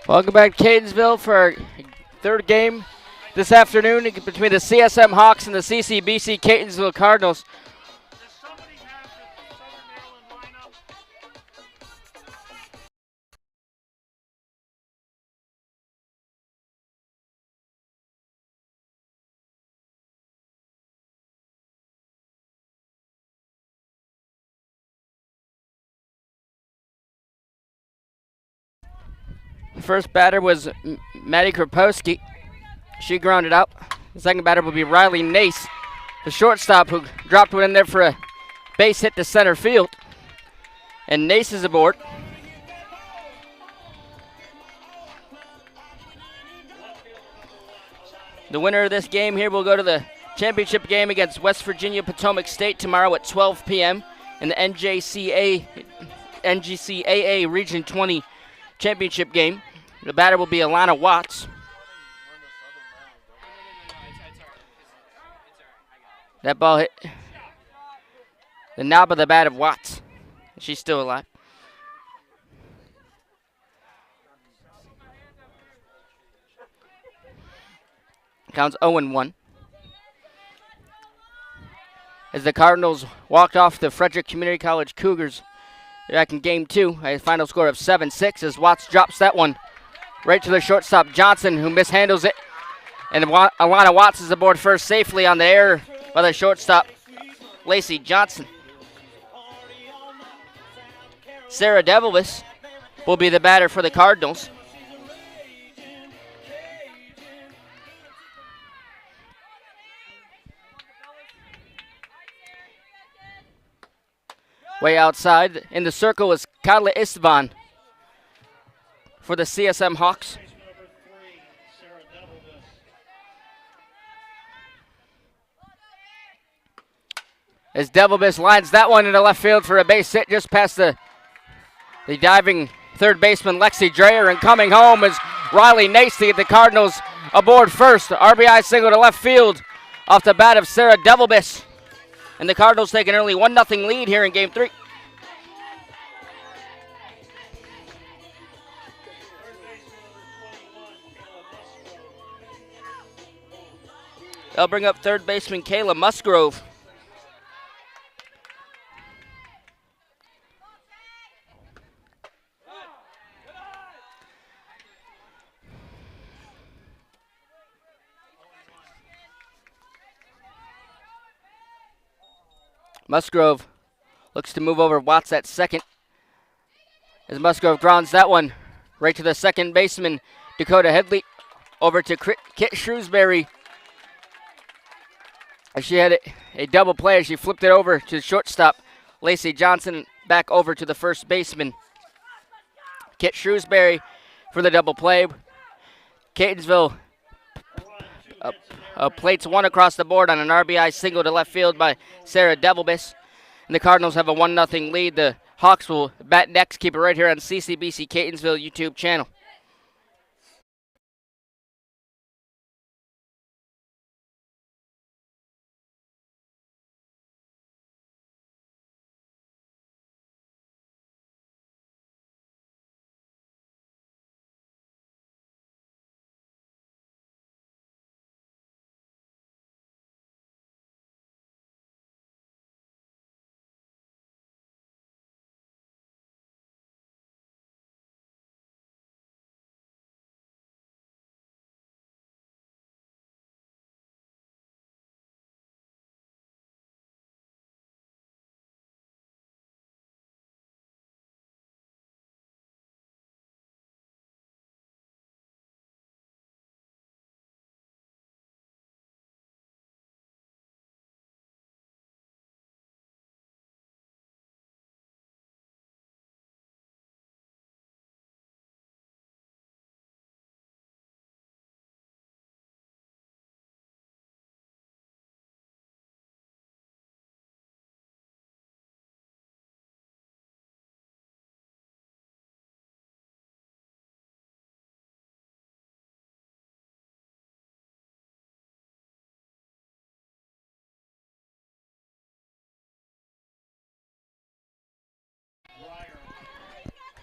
Welcome back to Catonsville for our third game this afternoon between the CSM Hawks and the CCBC Catonsville Cardinals. The first batter was Maddie Kropowski. She grounded out. The second batter will be Riley Nace, the shortstop, who dropped one in there for a base hit to center field. And Nace is aboard. The winner of this game here will go to the championship game against West Virginia Potomac State tomorrow at 12 p.m. in the NGCAA Region 20 championship game. The batter will be Alana Watts. That ball hit the knob of the bat of Watts. She's still alive. Counts 0-1. As the Cardinals walked off the Frederick Community College Cougars back in game 2, a final score of 7-6 as Watts drops that one right to the shortstop Johnson, who mishandles it. And Alana Watts is aboard first safely on the error by the shortstop Lacey Johnson. Sarah Devilvis will be the batter for the Cardinals. Way outside in the circle is Carla Istvan for the CSM Hawks. As Devilvis lines that one into left field for a base hit just past the diving third baseman Lexi Dreyer, and coming home is Riley Nace to get the Cardinals aboard first. RBI single to left field off the bat of Sarah Devilvis. And the Cardinals take an early 1-0 lead here in Game 3. They'll bring up third baseman Kayla Musgrove. Musgrove looks to move over Watts at second. As Musgrove grounds that one right to the second baseman, Dakota Headley, over to Kit Shrewsbury. As she had a double play as she flipped it over to shortstop Lacey Johnson, back over to the first baseman Kit Shrewsbury for the double play. Catonsville plates one across the board on an RBI single to left field by Sarah Devilvis. And the Cardinals have a 1-0 lead. The Hawks will bat next. Keep it right here on CCBC Catonsville YouTube channel.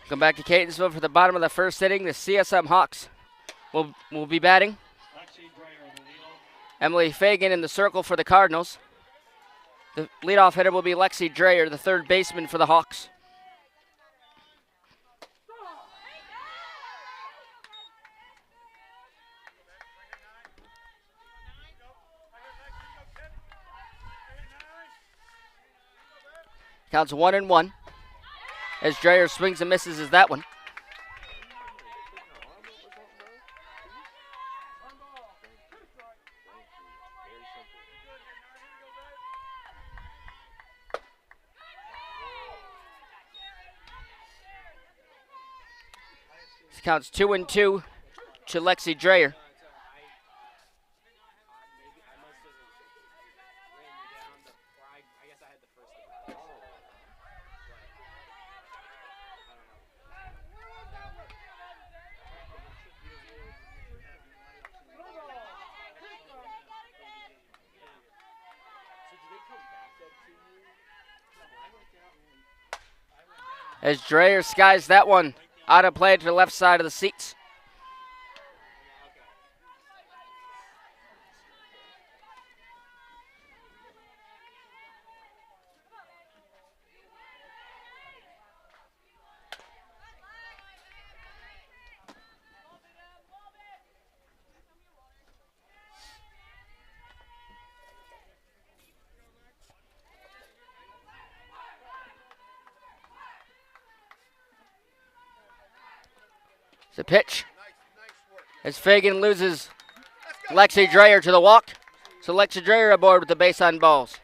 Come back to Catonsville for the bottom of the first inning. The CSM Hawks will be batting. Emily Fagan in the circle for the Cardinals. The leadoff hitter will be Lexi Dreyer, the third baseman for the Hawks. Counts 1-1 as Dreyer swings and misses as that one. Counts 2-2 to Lexi Dreyer. As Dreyer skies that one out of play to the left side of the seats. The pitch as Fagan loses Lexi Dreyer to the walk. So Lexi Dreyer aboard with the base on balls.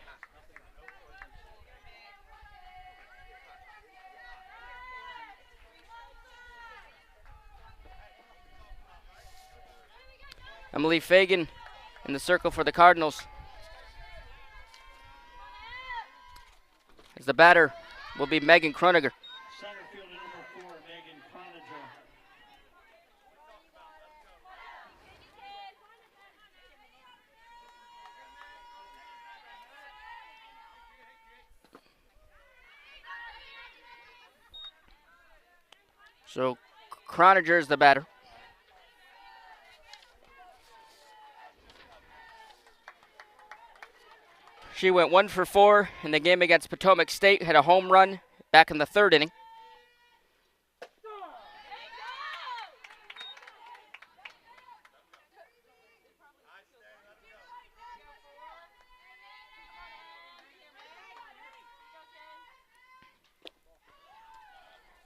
Emily Fagan in the circle for the Cardinals. As the batter will be Megan Kroniger. So Croniger is the batter. She went 1 for 4 in the game against Potomac State, had a home run back in the third inning.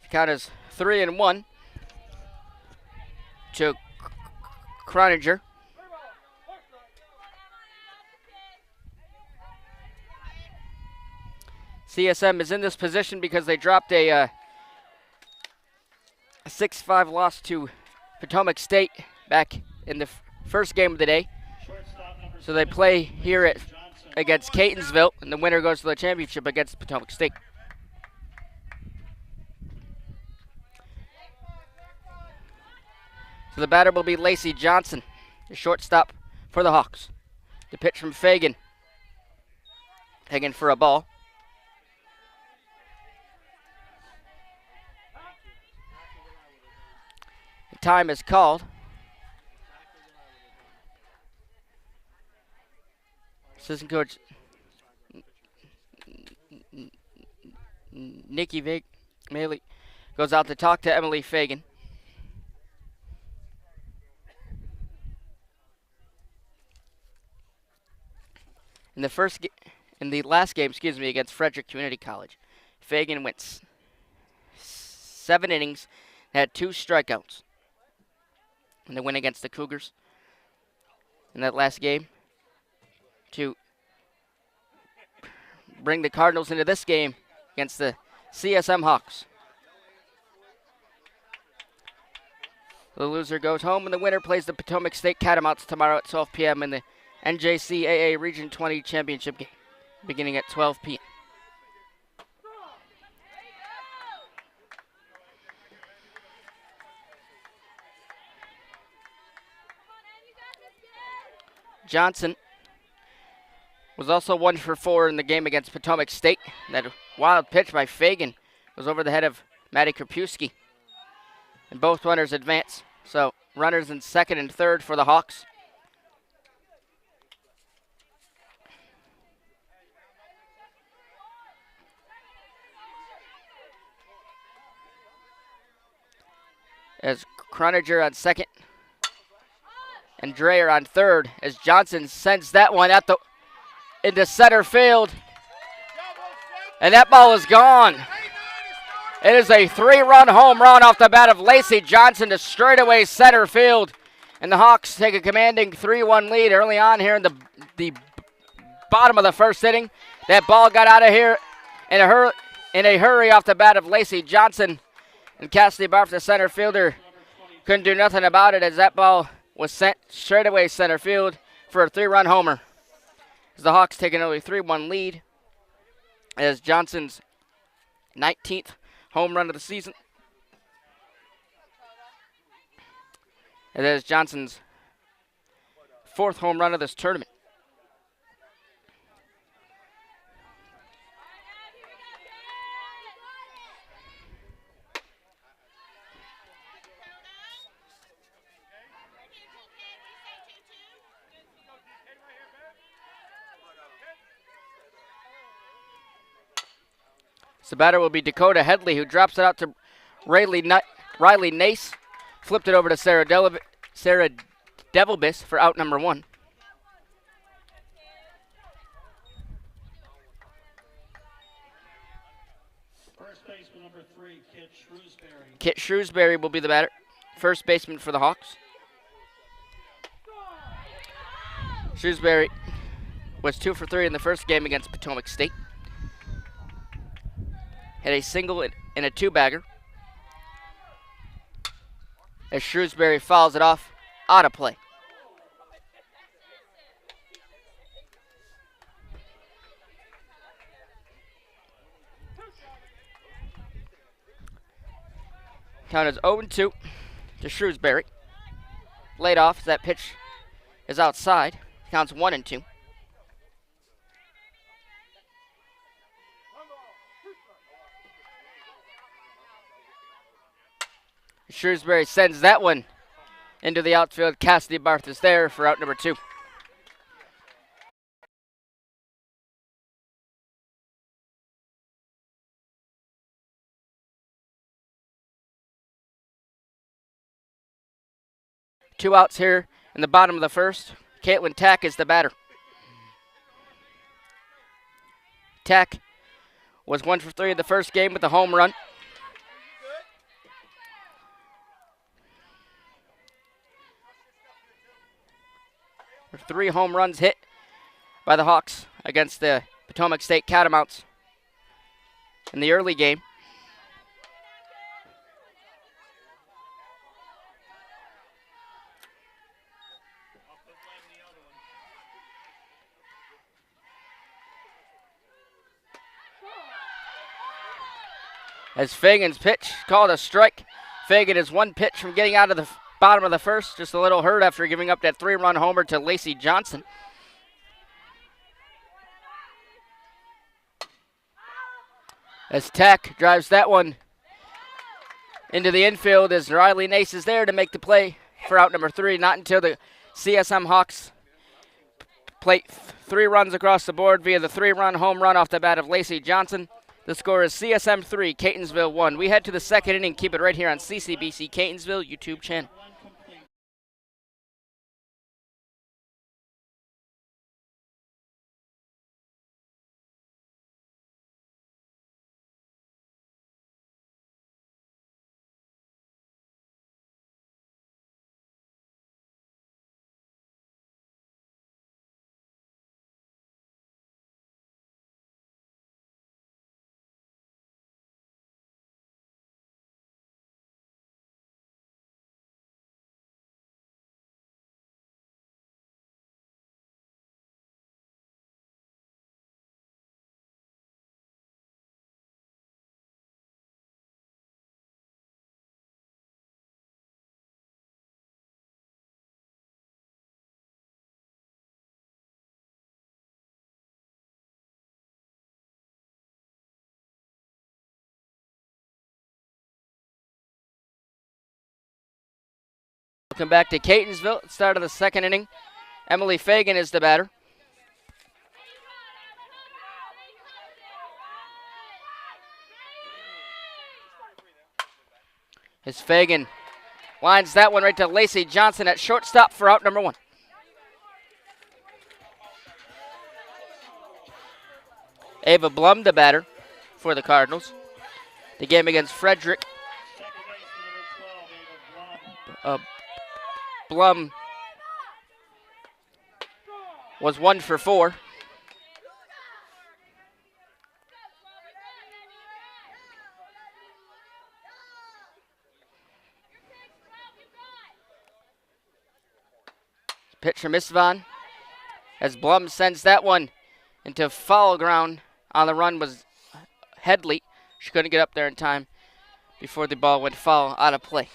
The count is 3-1 to Croniger. CSM is in this position because they dropped a 6-5 loss to Potomac State back in the first game of the day. So they play here against Catonsville, and the winner goes to the championship against Potomac State. So the batter will be Lacey Johnson, the shortstop for the Hawks. The pitch from Fagan. Fagan for a ball. The time is called. Assistant coach Nikki Maley goes out to talk to Emily Fagan. In the last game, against Frederick Community College, Fagan went 7 innings, had 2 strikeouts in the win against the Cougars in that last game to bring the Cardinals into this game against the CSM Hawks. The loser goes home, and the winner plays the Potomac State Catamounts tomorrow at 12 p.m. in the NJCAA Region 20 Championship game, beginning at 12 p.m. Johnson was also 1 for 4 in the game against Potomac State. That wild pitch by Fagan was over the head of Maddie Krapewski. and both runners advance. So runners in second and third for the Hawks. As Croninger on second and Dreyer on third, as Johnson sends that one into center field. And that ball is gone. It is a 3-run home run off the bat of Lacey Johnson to straightaway center field. And the Hawks take a commanding 3-1 lead early on here in the bottom of the first inning. That ball got out of here in a hurry off the bat of Lacey Johnson. And Cassidy Barth, the center fielder, couldn't do nothing about it as that ball was sent straightaway center field for a 3-run homer. As the Hawks take an early 3-1 lead as Johnson's 19th home run of the season. And that is Johnson's 4th home run of this tournament. The batter will be Dakota Headley, who drops it out to Riley Nace. Flipped it over to Sarah Devilbis for out number 1. First baseman number 3, Kit Shrewsbury. Kit Shrewsbury will be the batter. First baseman for the Hawks. Shrewsbury was 2 for 3 in the first game against Potomac State. Had a single and a 2-bagger. As Shrewsbury fouls it off out of play. Count is 0-2 to Shrewsbury. Laid off as that pitch is outside. Counts 1-2. Shrewsbury sends that one into the outfield. Cassidy Barth is there for out number 2. Two outs here in the bottom of the first. Caitlin Tack is the batter. Tack was 1 for 3 in the first game with a home run. There were 3 home runs hit by the Hawks against the Potomac State Catamounts in the early game. As Fagan's pitch called a strike. Fagan is 1 pitch from getting out of the bottom of the first. Just a little hurt after giving up that 3-run homer to Lacey Johnson. As Tack drives that one into the infield as Riley Nace is there to make the play for out number 3. Not until the CSM Hawks plate 3 runs across the board via the 3-run home run off the bat of Lacey Johnson. The score is CSM 3, Catonsville 1. We head to the second inning. Keep it right here on CCBC Catonsville YouTube channel. Welcome back to Catonsville at the start of the second inning. Emily Fagan is the batter. As Fagan lines that one right to Lacey Johnson at shortstop for out number 1. Ava Blum, the batter for the Cardinals. The game against Frederick. Blum was 1 for 4. Pitch from Isvan as Blum sends that one into foul ground. On the run was Headley. She couldn't get up there in time before the ball went foul out of play.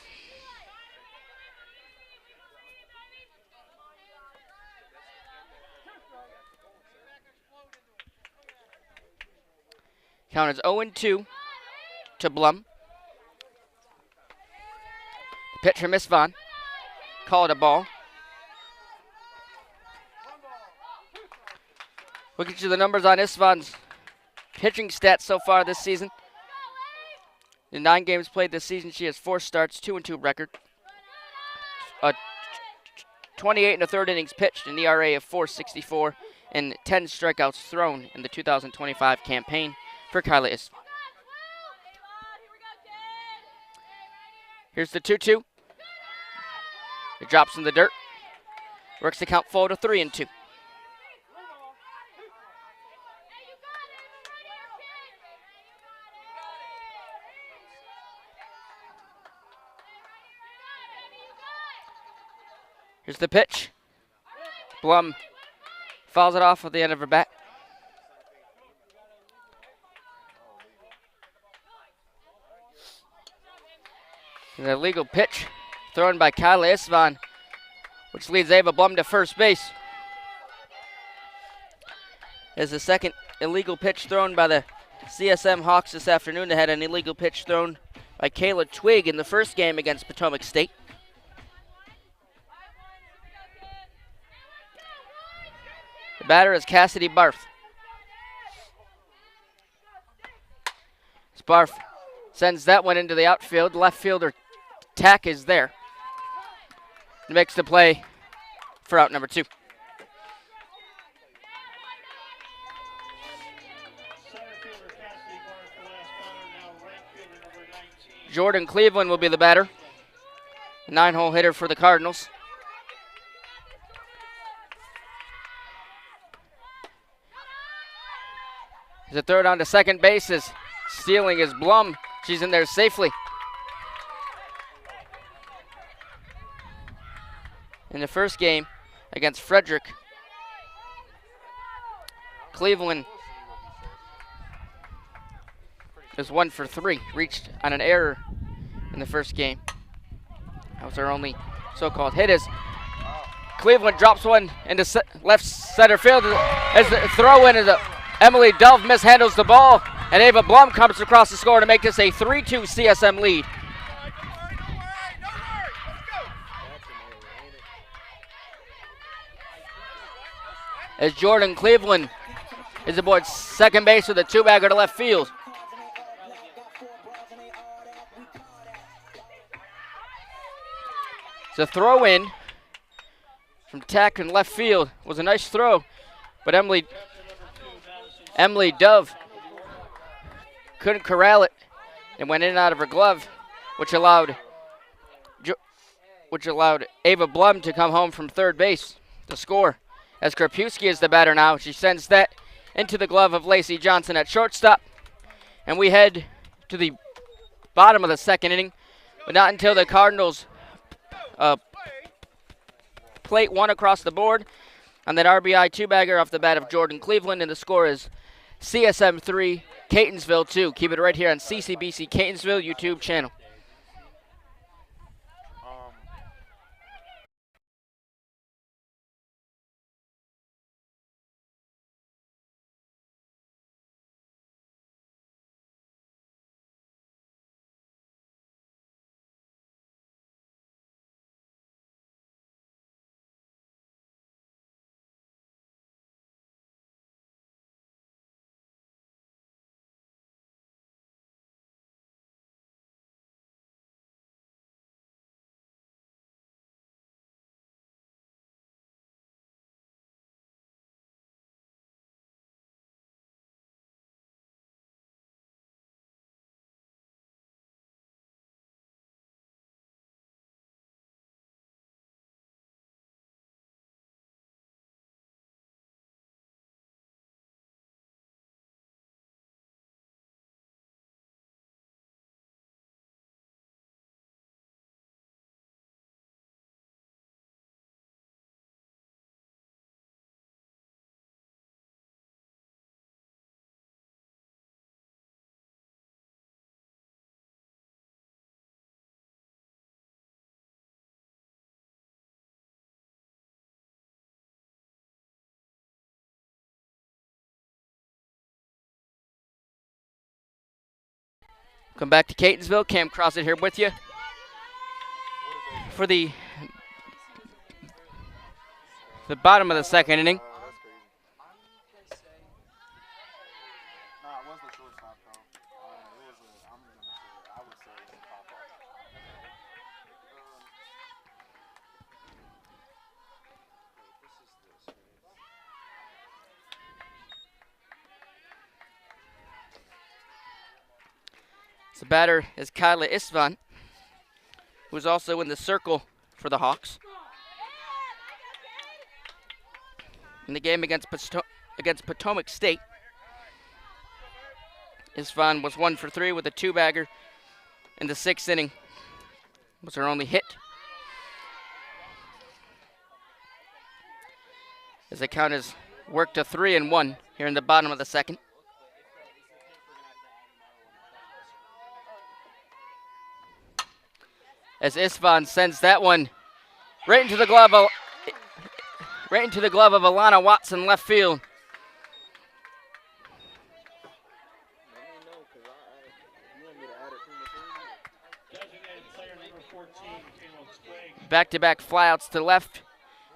Count is 0-2 to Blum. The pitch from Isvan. Called a ball. Look at you the numbers on Isvan's pitching stats so far this season. In 9 games played this season, she has 4 starts, 2-2 record. 28 1/3 innings pitched, an ERA of 4.64, and 10 strikeouts thrown in the 2025 campaign for Kyla Isvan. Here's the 2-2. It drops in the dirt. Works the count forward to 3-2. Here's the pitch. Blum fouls it off at the end of her bat. An illegal pitch thrown by Kyla Isvan, which leads Ava Blum to first base. As the second illegal pitch thrown by the CSM Hawks this afternoon. They had an illegal pitch thrown by Kayla Twig in the first game against Potomac State. The batter is Cassidy Barth. Barth sends that one into the outfield. Left fielder Tack is there. Makes the play for out number 2. Jordan Cleveland will be the batter. 9-hole hitter for the Cardinals. There's a throw down to second base. Is stealing is Blum. She's in there safely. In the first game against Frederick, Cleveland is 1 for 3. Reached on an error in the first game. That was her only so-called hit. As Cleveland drops one into left center field. As the throw-in is Emily Dove mishandles the ball, and Ava Blum comes across the score to make this a 3-2 CSM lead. As Jordan Cleveland is aboard second base with a 2-bagger to left field. The throw-in from Tack in left field was a nice throw, but Emily Dove couldn't corral it and went in and out of her glove, which allowed Ava Blum to come home from third base to score. As Krapewski is the batter now, she sends that into the glove of Lacey Johnson at shortstop, and we head to the bottom of the second inning, but not until the Cardinals plate one across the board on that RBI 2-bagger off the bat of Jordan Cleveland, and the score is CSM 3, Catonsville 2. Keep it right here on CCBC Catonsville YouTube channel. Come back to Catonsville. Cam Crosset here with you for the bottom of the second inning. The batter is Kyla Istvan, who's also in the circle for the Hawks. In the game against Potomac State, Istvan was 1 for 3 with a 2-bagger in the 6th inning. Was her only hit. As the count is worked to 3-1 here in the bottom of the second. As Istvan sends that one right into the glove of Alana Watson, left field. Back-to-back flyouts to left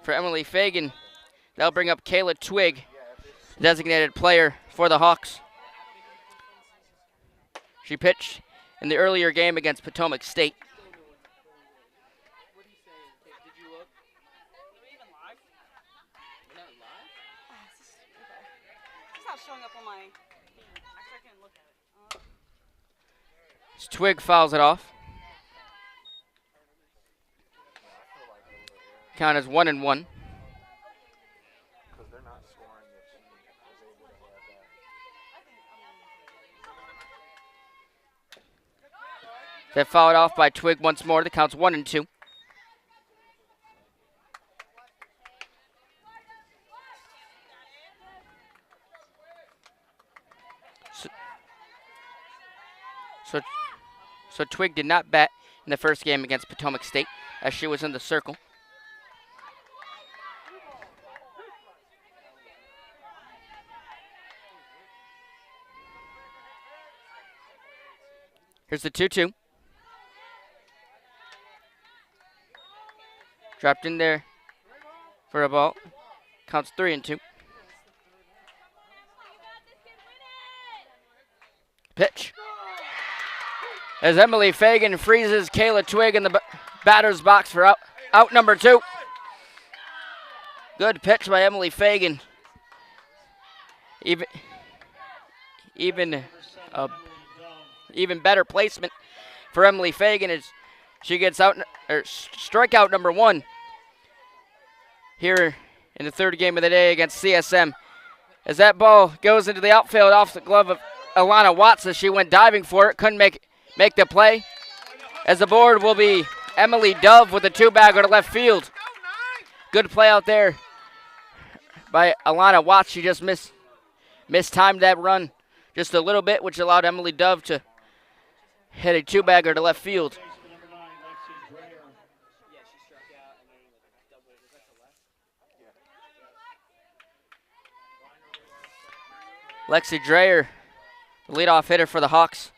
for Emily Fagan. That'll bring up Kayla Twig, designated player for the Hawks. She pitched in the earlier game against Potomac State. Showing up on my. Actually, I can't look at it. Twig fouls it off. Count is 1-1. They're fouled off by Twig once more. The count's 1-2. So Twig did not bat in the first game against Potomac State as she was in the circle. Here's the 2-2. Dropped in there for a ball. Counts 3-2. Pitch. As Emily Fagan freezes Kayla Twig in the batter's box for out number 2. Good pitch by Emily Fagan. Even better placement for Emily Fagan as she gets out strikeout number 1 here in the third game of the day against CSM. As that ball goes into the outfield off the glove of Alana Watts as she went diving for it, couldn't make the play. As the board will be Emily Dove with a 2-bagger to left field. Good play out there by Alana Watts. She just mistimed that run just a little bit, which allowed Emily Dove to hit a 2-bagger to left field. Lexi Dreyer, the leadoff hitter for the Hawks,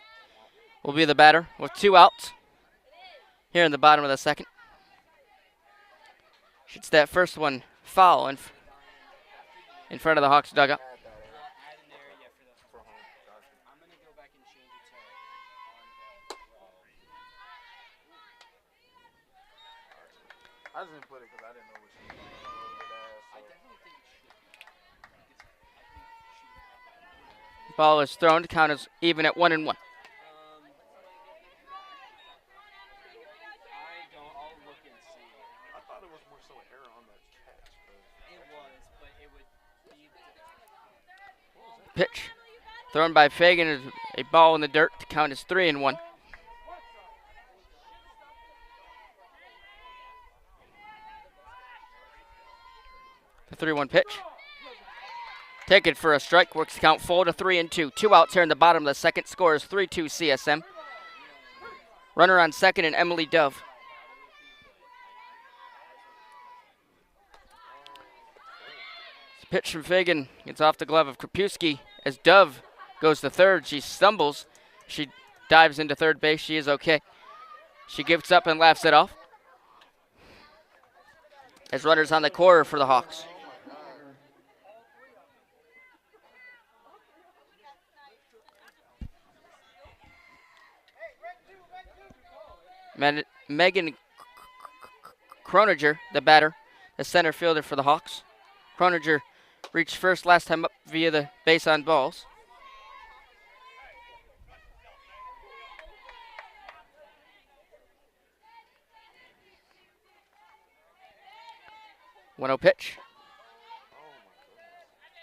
will be the batter with 2 outs here in the bottom of the second. Shoots that first one foul in front of the Hawks dugout. I just didn't put it because I didn't know what she was doing. Ball is thrown. The count is even at 1-1. I thought it was more so an error on that catch. It was, but it would be. Pitch thrown by Fagan is a ball in the dirt. The count is 3-1. The 3-1 pitch. Take it for a strike. Works the count full to 3-2. 2 outs here in the bottom of the second. Score is 3-2 CSM. Runner on second and Emily Dove. Pitch from Fagan gets off the glove of Krapewski as Dove goes to third. She stumbles. She dives into third base. She is okay. She gives up and laughs it off. As runners on the corner for the Hawks. Megan Croninger, the batter, the center fielder for the Hawks. Croninger reached first last time up via the base on balls. One-0 pitch.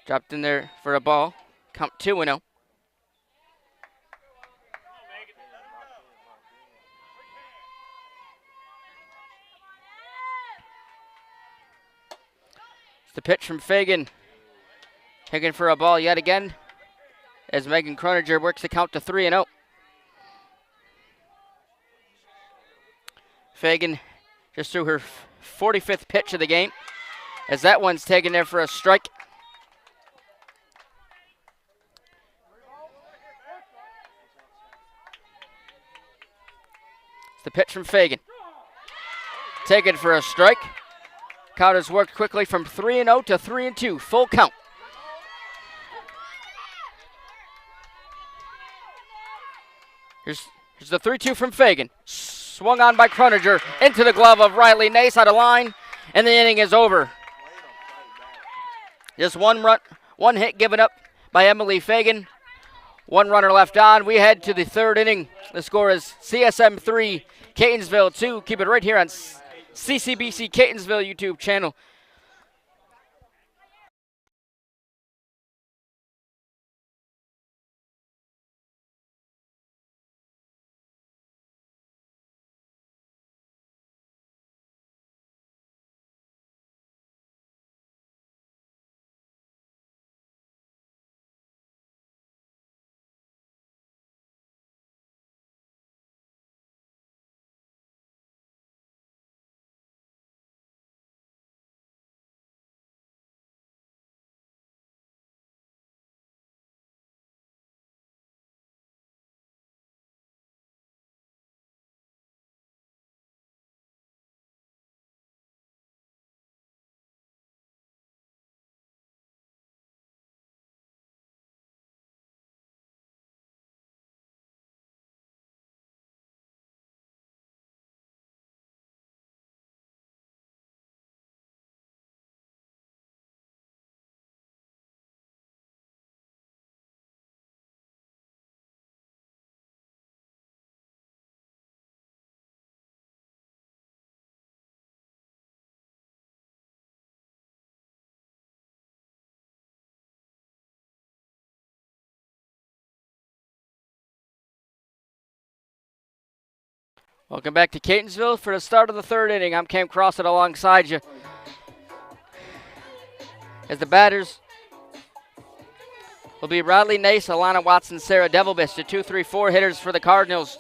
Dropped in there for a ball. Count 2-0. It's the pitch from Fagan. Taking for a ball yet again as Megan Croninger works the count to 3-0. Fagan just threw her 45th pitch of the game as that one's taken there for a strike. It's the pitch from Fagan. Taken for a strike. Count has worked quickly from 3-0 to 3-2. Full count. Here's the 3-2 from Fagan. Swung on by Croninger into the glove of Riley Nace out of line, and the inning is over. Just one hit given up by Emily Fagan. One runner left on. We head to the third inning. The score is CSM 3, Catonsville 2. Keep it right here on CCBC Catonsville YouTube channel. Welcome back to Catonsville for the start of the third inning. I'm Cam Crosset alongside you. As the batters will be Riley Nace, Alana Watson, Sarah Devilbiss. The 2, 3, 4 hitters for the Cardinals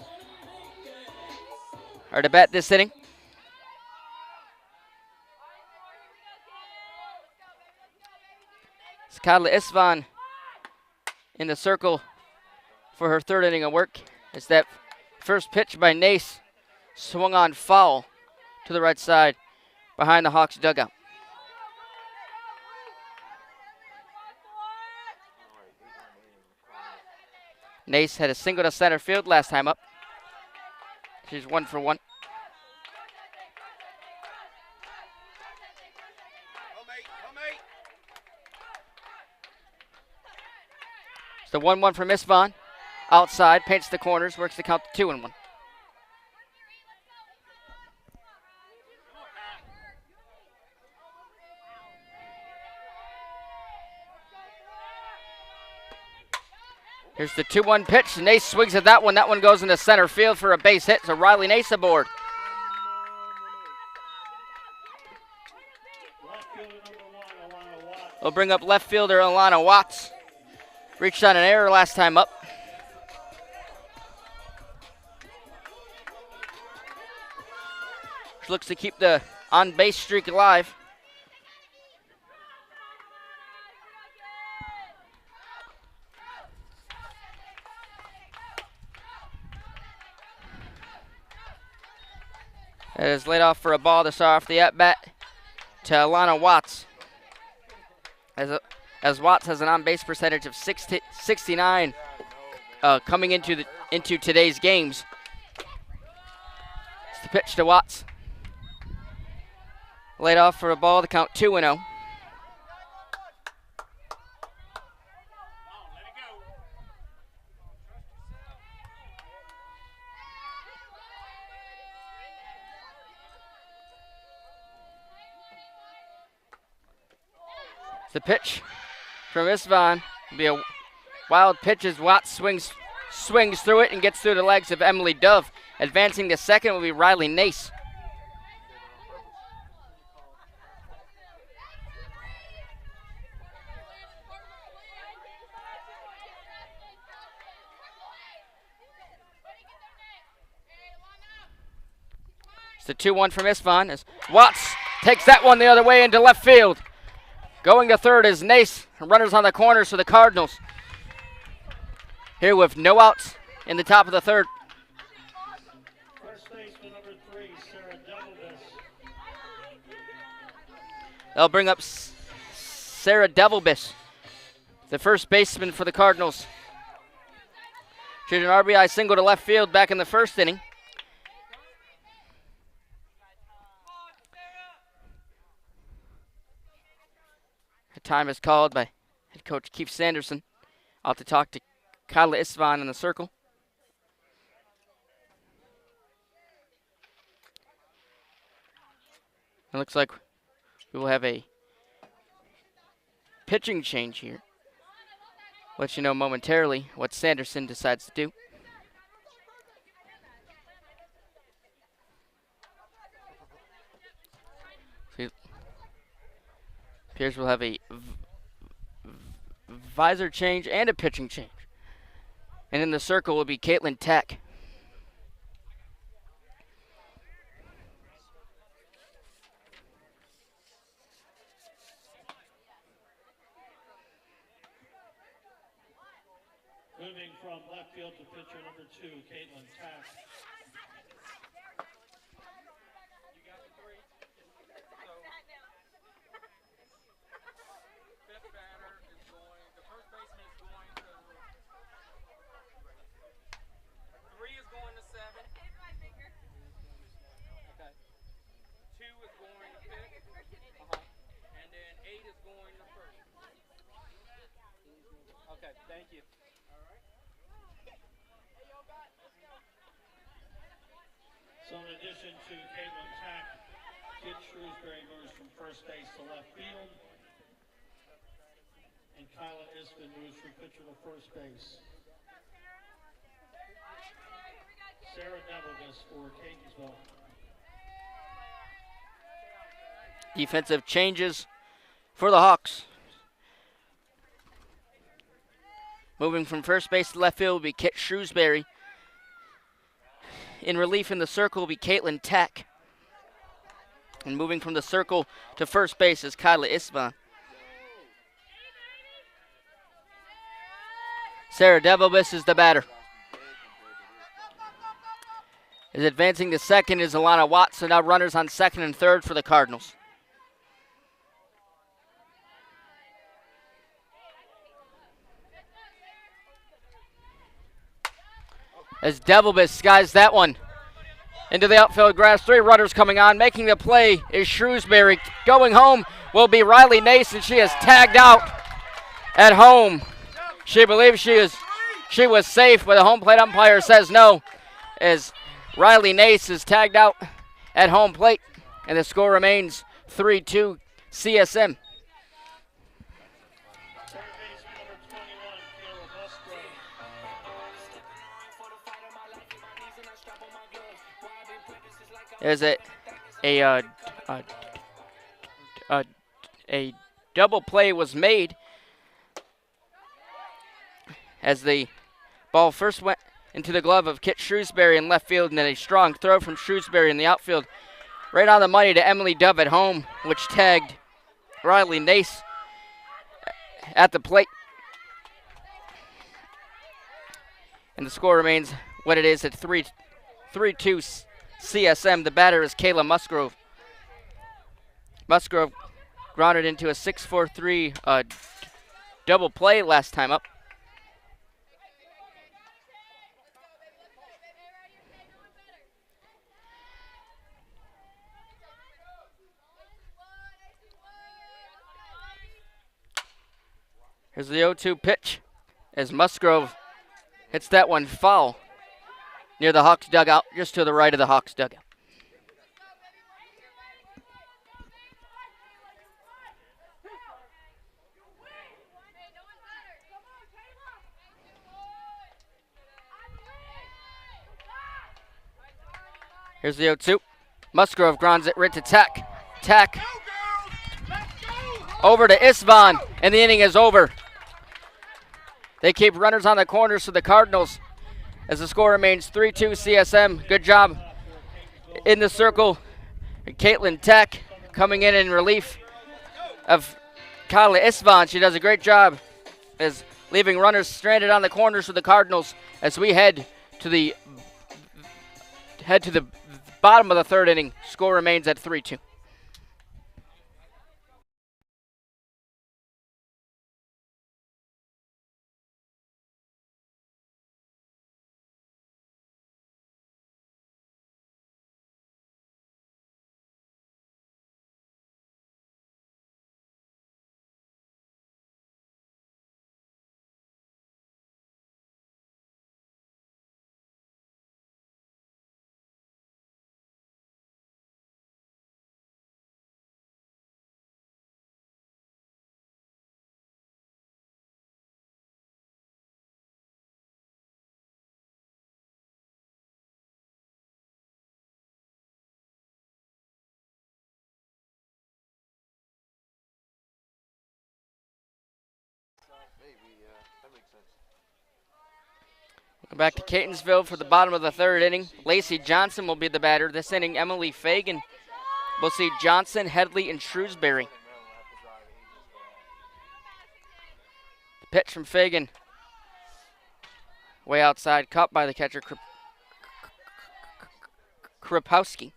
are to bat this inning. Kadla Isvan in the circle for her third inning of work. It's that first pitch by Nace. Swung on foul to the right side behind the Hawks dugout. Nace had a single to center field last time up. She's 1 for 1. It's the 1-1 from Miss Vaughn. Outside, paints the corners, works the count to 2-1. Here's the 2-1 pitch. Nace swings at that one. That one goes into center field for a base hit. So Riley Nace aboard. We'll bring up left fielder Alana Watts. Reached on an error last time up. She looks to keep the on-base streak alive. It is laid off for a ball to start off the at-bat to Alana Watts. As Watts has an on-base percentage of 69 coming into today's games. It's the pitch to Watts. Laid off for a ball to count 2-0. The pitch from Isvan will be a wild pitch as Watts swings through it and gets through the legs of Emily Dove. Advancing to second will be Riley Nace. It's the 2-1 from Isvan as Watts takes that one the other way into left field. Going to third is Nace. Runners on the corners for the Cardinals. Here with no outs in the top of the third. First baseman number 3, Sarah Devilbus. They'll bring up Sarah Devilbus, the first baseman for the Cardinals. She did an RBI single to left field back in the first inning. Time is called by head coach Keith Sanderson. Out to talk to Kyla Isvan in the circle. It looks like we will have a pitching change here. Let you know momentarily what Sanderson decides to do. Appears we'll have a visor change and a pitching change. And in the circle will be Caitlin Tech. Moving from left field to pitcher number 2, Caitlin Tack. Okay, thank you. So in addition to Caitlin Tack, Kit Shrewsbury moves from first base to left field. And Kyla Isvan moves from pitcher to first base. Sarah Devilbus for Catonsville. Defensive changes for the Hawks. Moving from first base to left field will be Kit Shrewsbury. In relief in the circle will be Caitlin Tech. And moving from the circle to first base is Kyla Isvan. Sarah Devilbus is the batter. Is advancing to second is Alana Watts, so now runners on second and third for the Cardinals. As Devilbus skies that one into the outfield grass. 3 runners coming on. Making the play is Shrewsbury. Going home will be Riley Nace, and she is tagged out at home. She believes she was safe, but the home plate umpire says no, as Riley Nace is tagged out at home plate, and the score remains 3-2 CSM. There's a double play was made as the ball first went into the glove of Kit Shrewsbury in left field, and then a strong throw from Shrewsbury in the outfield right on the money to Emily Dove at home, which tagged Riley Nace at the plate. And the score remains what it is at 3-2 CSM. The batter is Kayla Musgrove. Musgrove grounded into a 6-4-3 double play last time up. Here's the 0-2 pitch as Musgrove hits that one foul near the Hawks dugout, just to the right of the Hawks dugout. Here's the 0-2. Musgrove grounds it right to Tack. Tack over to Isvan, and the inning is over. They keep runners on the corners for the Cardinals as the score remains 3-2 CSM. Good job in the circle. Caitlin Tack coming in relief of Kyla Isvan. She does a great job as leaving runners stranded on the corners for the Cardinals as we head to the bottom of the third inning. Score remains at 3-2. That makes sense. Welcome back to Catonsville for the bottom of the third inning. Lacey Johnson will be the batter. This inning, Emily Fagan will see Johnson, Headley, and Shrewsbury. The pitch from Fagan. Way outside, caught by the catcher, Krapowski.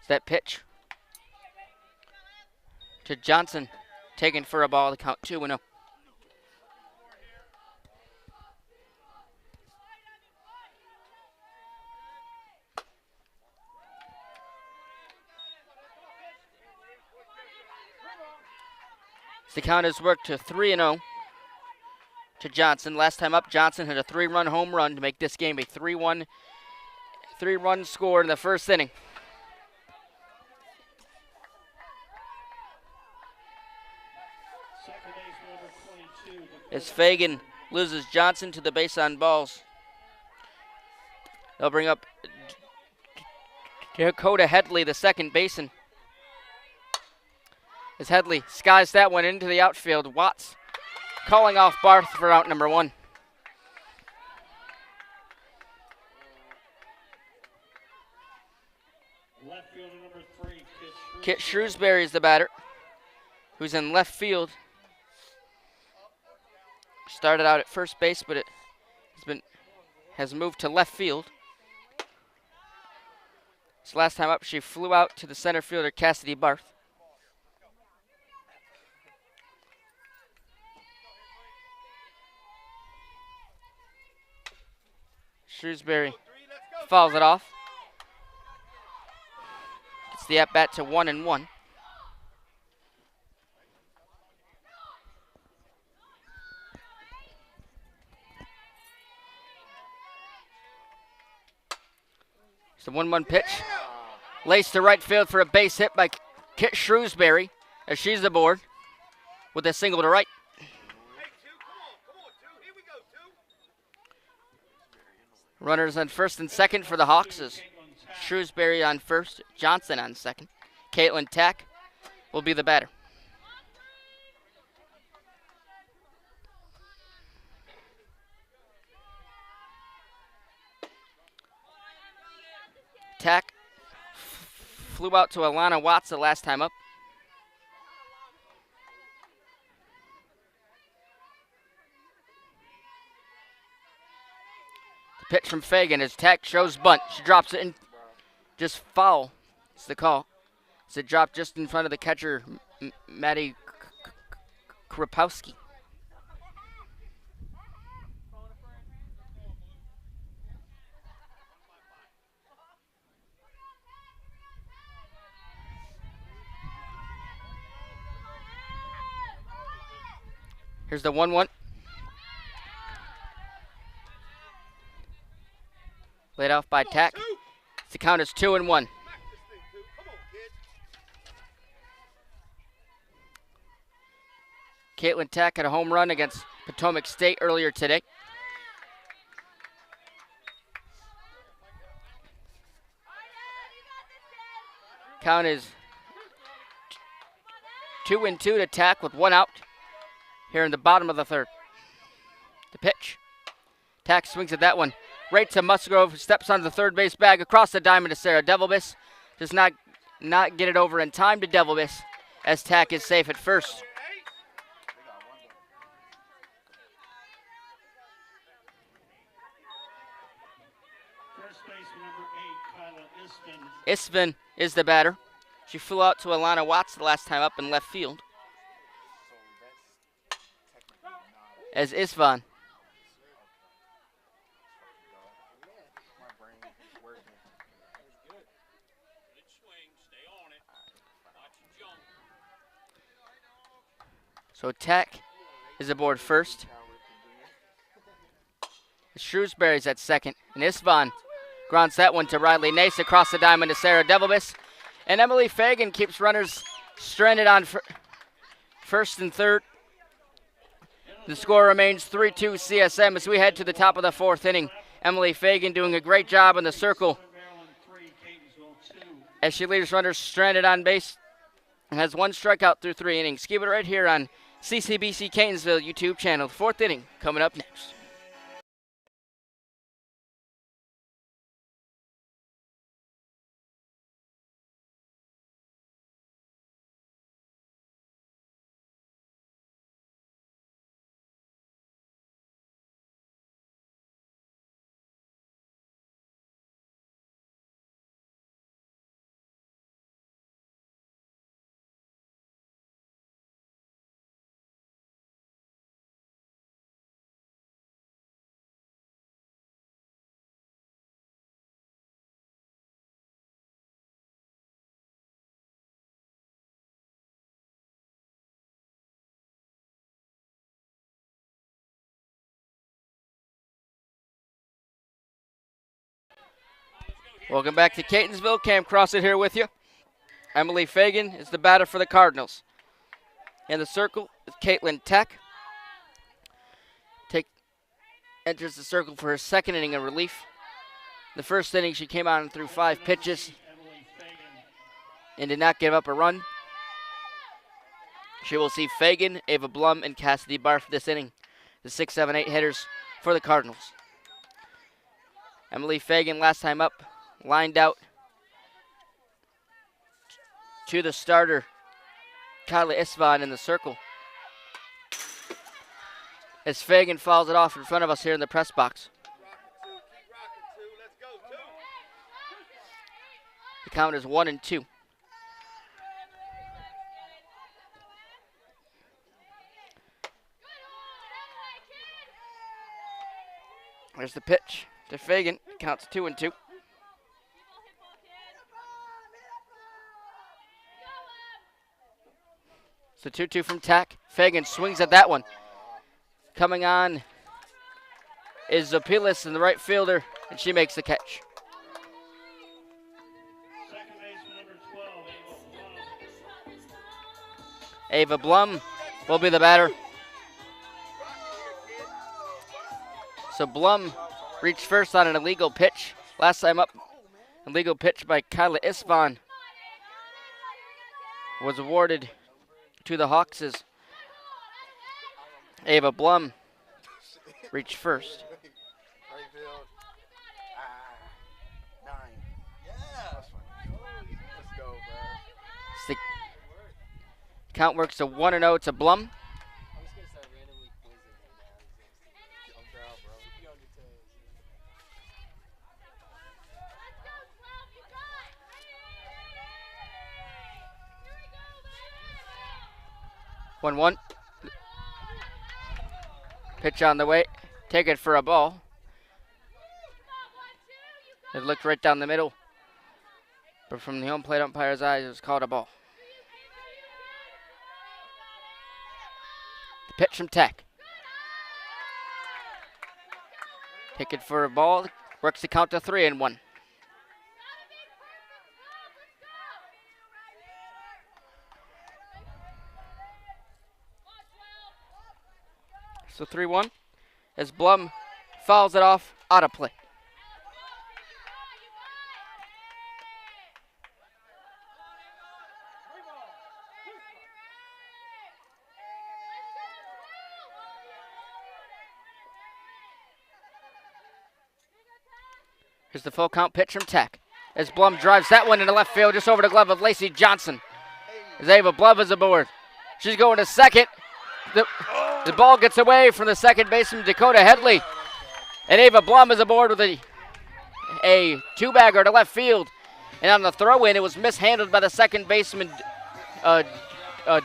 That pitch to Johnson, taken for a ball, the count 2-0. The count has worked to 3-0 to Johnson. Last time up, Johnson had a 3-run home run to make this game a 3-1 score in the first inning. As Fagan loses Johnson to the base on balls. They'll bring up Dakota Headley, the second baseman. As Headley skies that one into the outfield. Watts calling off Barth for out number 1. Left fielder number 3, Kit Shrewsbury is the batter, who's in left field. Started out at first base, but has moved to left field. This last time up, she flew out to the center fielder, Cassidy Barth. Shrewsbury fouls it off. Gets the at-bat to 1-1. It's a 1-1 pitch. Laced to right field for a base hit by Kit Shrewsbury as she's aboard with a single to right. Runners on first and second for the Hawks is Shrewsbury on first, Johnson on second. Caitlin Tack will be the batter. Tack flew out to Alana Watts the last time up. Pitch from Fagan as Tech shows bunt. She drops it in. Just foul. It's the call. It's a drop just in front of the catcher, Maddie Krapowski. Here's the 1-1. Laid off by Tack. The count is 2-1. Caitlin Tack had a home run against Potomac State earlier today. Count is 2-2 to Tack with 1 out here in the bottom of the third. The pitch. Tack swings at that one. Right to Musgrove, steps on the third base bag across the diamond to Sarah Devilbus. Does not get it over in time to Devilbus as Tack is safe at first. First baseman number 8, Kyla Isvin. Isvin is the batter. She flew out to Alana Watts the last time up in left field. As Isvan. So Tech is aboard first. Shrewsbury's at second. And Isvan grounds that one to Riley Nace across the diamond to Sarah Devilbus. And Emily Fagan keeps runners stranded on first and third. The score remains 3-2 CSM as we head to the top of the fourth inning. Emily Fagan doing a great job in the circle as she leaves runners stranded on base and has 1 strikeout through 3 innings. Keep it right here on CCBC Catonsville YouTube channel. Fourth inning coming up next. Welcome back to Catonsville. Cam Crossett here with you. Emily Fagan is the batter for the Cardinals. In the circle is Caitlin Tech. Enters the circle for her second inning of relief. The first inning she came out and threw 5 pitches and did not give up a run. She will see Fagan, Ava Blum, and Cassidy Barr for this inning. The 6, 7, 8 hitters for the Cardinals. Emily Fagan last time up lined out to the starter, Kyla Isvan, in the circle. As Fagan fouls it off in front of us here in the press box. The count is 1-2. There's the pitch to Fagan. Counts 2-2. So 2-2 from Tack. Fagan swings at that one. Coming on is Zopilis, in the right fielder, and she makes the catch. Second baseman number 12, Ava Blum will be the batter. So Blum reached first on an illegal pitch. Last time up, illegal pitch by Kyla Isvan was awarded to the Hawks as Ava Blum reached first. The count works to 1-0 to Blum. 1-1. Pitch on the way. Take it for a ball. It looked right down the middle. But from the home plate umpire's eyes, it was called a ball. The pitch from Tech. Take it for a ball. Works the count to 3-1. So 3-1 as Blum fouls it off out of play. Here's the full count pitch from Tech as Blum drives that one into left field just over the glove of Lacey Johnson. As Ava Blum is aboard. She's going to second. The ball gets away from the second baseman, Dakota Headley. And Ava Blum is aboard with a two-bagger to left field. And on the throw-in, it was mishandled by the second baseman,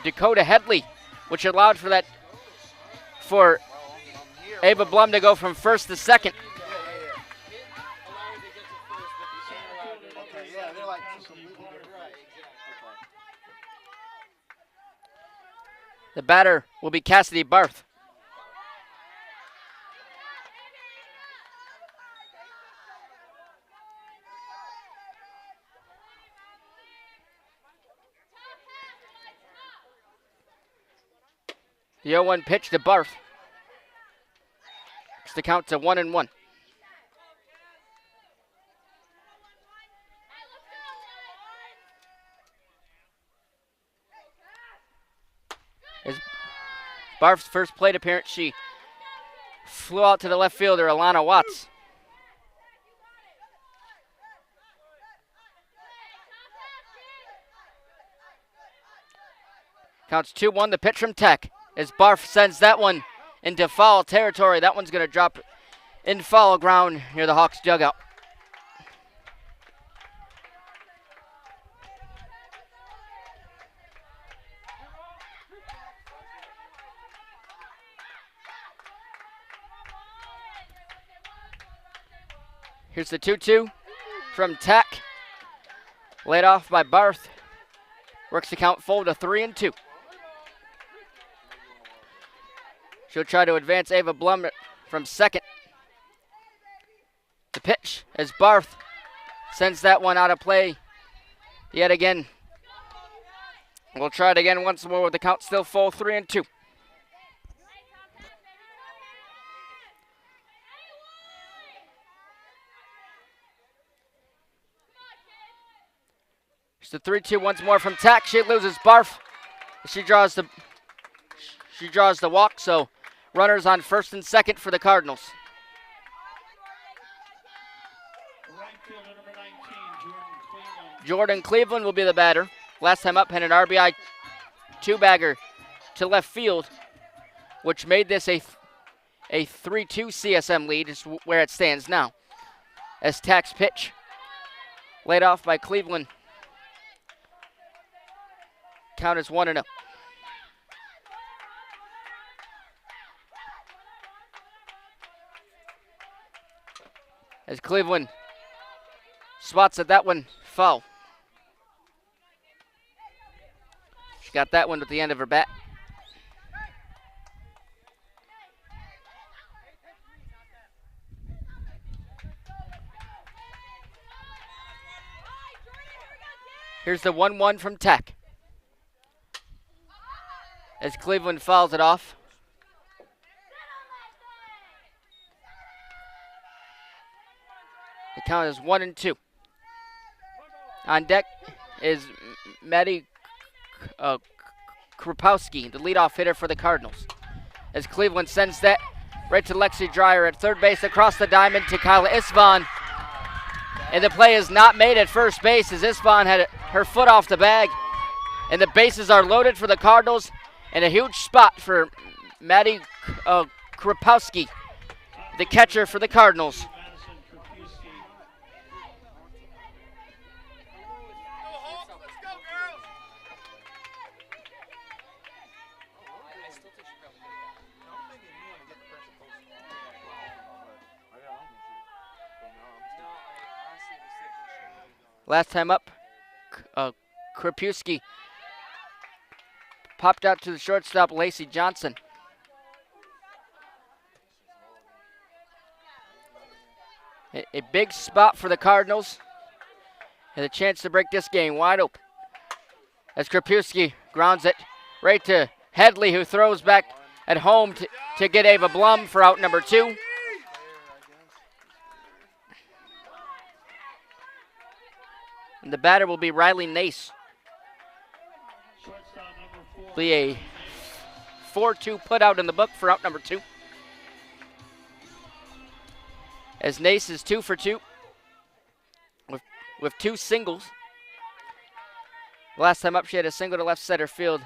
Dakota Headley, which allowed for Ava Blum to go from first to second. The batter will be Cassidy Barth. The 0-1 pitch to Barth. It's the count to 1-1. As Barth's first plate appearance, she flew out to the left fielder, Alana Watts. Counts 2-1, the pitch from Tech. As Barth sends that one into foul territory. That one's going to drop in foul ground near the Hawks dugout. Here's the 2-2 from Tech. Laid off by Barth. Works the count full to 3-2. She'll try to advance Ava Blum from second. The pitch as Barth sends that one out of play yet again. We'll try it again once more with the count still full, 3-2. It's the 3-2 once more from Tech. She loses Barth. She draws the walk, so runners on first and second for the Cardinals. Right fielder number 19, Jordan Cleveland will be the batter. Last time up had an RBI two-bagger to left field, which made this a 3-2 CSM lead, is where it stands now. As Tech's pitch laid off by Cleveland. Count is 1-0. As Cleveland swats at that one, foul. She got that one at the end of her bat. Here's the 1-1 from Tech. As Cleveland fouls it off. The count is 1-2. On deck is Maddie Krupowski, the leadoff hitter for the Cardinals. As Cleveland sends that right to Lexi Dreyer at third base across the diamond to Kyla Isvan. And the play is not made at first base as Isvan had her foot off the bag. And the bases are loaded for the Cardinals. And a huge spot for Maddie Krupowski, the catcher for the Cardinals. Last time up, Krapewski popped out to the shortstop, Lacey Johnson. A big spot for the Cardinals. And a chance to break this game wide open. As Krapewski grounds it right to Headley, who throws back at home to get Ava Blum for out number 2. And the batter will be Riley Nace. Be a 4-2 put out in the book for out number 2. As Nace is 2 for 2 with 2 singles. Last time up, she had a single to left center field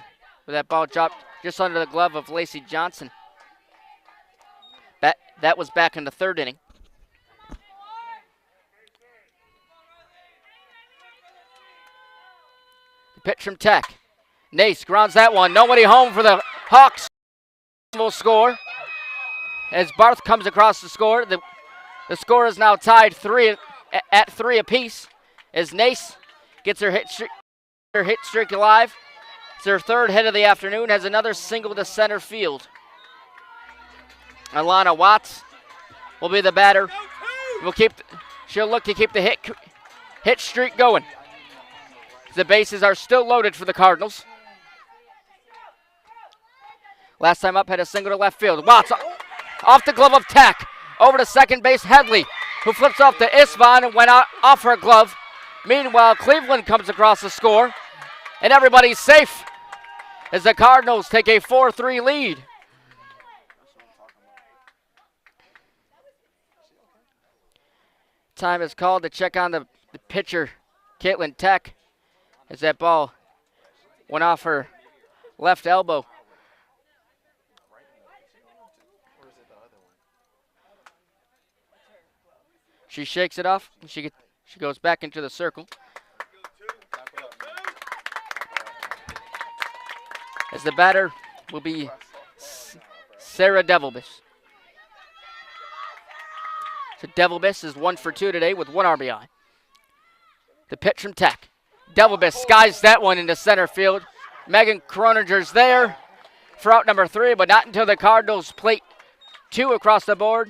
where that ball dropped just under the glove of Lacey Johnson. That was back in the 3rd inning. The pitch from Tech. Nace grounds that one. Nobody home for the Hawks. Will score. As Barth comes across the score, the score is now tied at 3 apiece. As Nace gets her hit streak alive. It's her 3rd hit of the afternoon. Has another single to center field. Alana Watts will be the batter. She'll look to keep the hit streak going. The bases are still loaded for the Cardinals. Last time up, had a single to left field. Watts off the glove of Tech. Over to second base, Headley, who flips off to Isvan and went out off her glove. Meanwhile, Cleveland comes across the score, and everybody's safe as the Cardinals take a 4-3 lead. Time is called to check on the pitcher, Caitlin Tech, as that ball went off her left elbow. She shakes it off. She goes back into the circle. As the batter will be Sarah Devilbiss. So Devilbiss is 1 for 2 today with 1 RBI. The pitch from Tech. Devilbiss skies that one into center field. Megan Croninger's there for out number 3, but not until the Cardinals plate 2 across the board.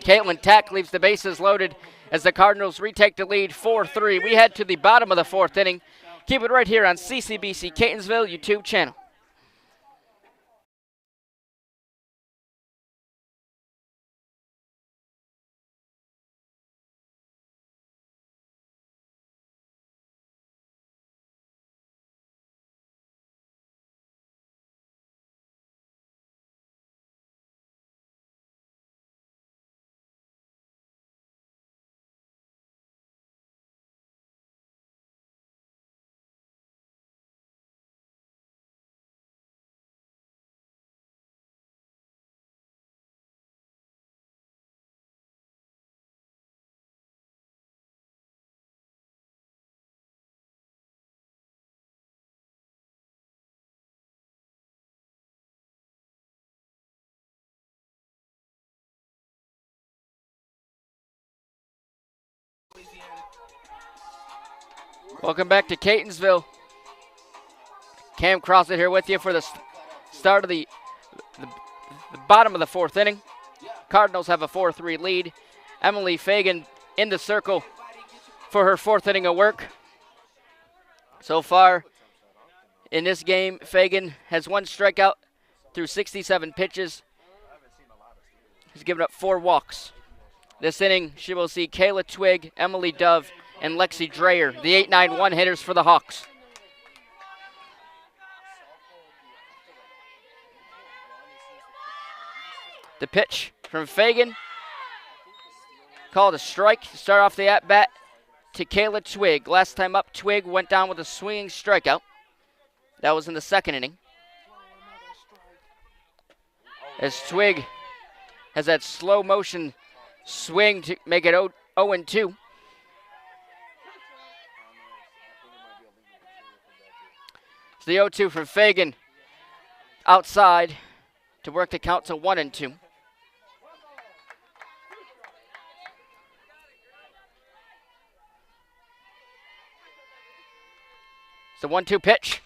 Caitlin Tech leaves the bases loaded as the Cardinals retake the lead 4-3. We head to the bottom of the 4th inning. Keep it right here on CCBC Catonsville YouTube channel. Welcome back to Catonsville. Cam Crossett here with you for the start of the bottom of the 4th inning. Cardinals have a 4-3 lead. Emily Fagan in the circle for her 4th inning of work. So far in this game, Fagan has 1 strikeout through 67 pitches. She's given up 4 walks. This inning, she will see Kayla Twig, Emily Dove, and Lexi Dreyer, the 8-9-1 hitters for the Hawks. The pitch from Fagan, called a strike to start off the at-bat to Kayla Twig. Last time up, Twig went down with a swinging strikeout. That was in the 2nd inning. As Twig has that slow motion swing to make it 0-2. It's the 0-2 from Fagan outside to work the count to 1-2. the 1-2 pitch.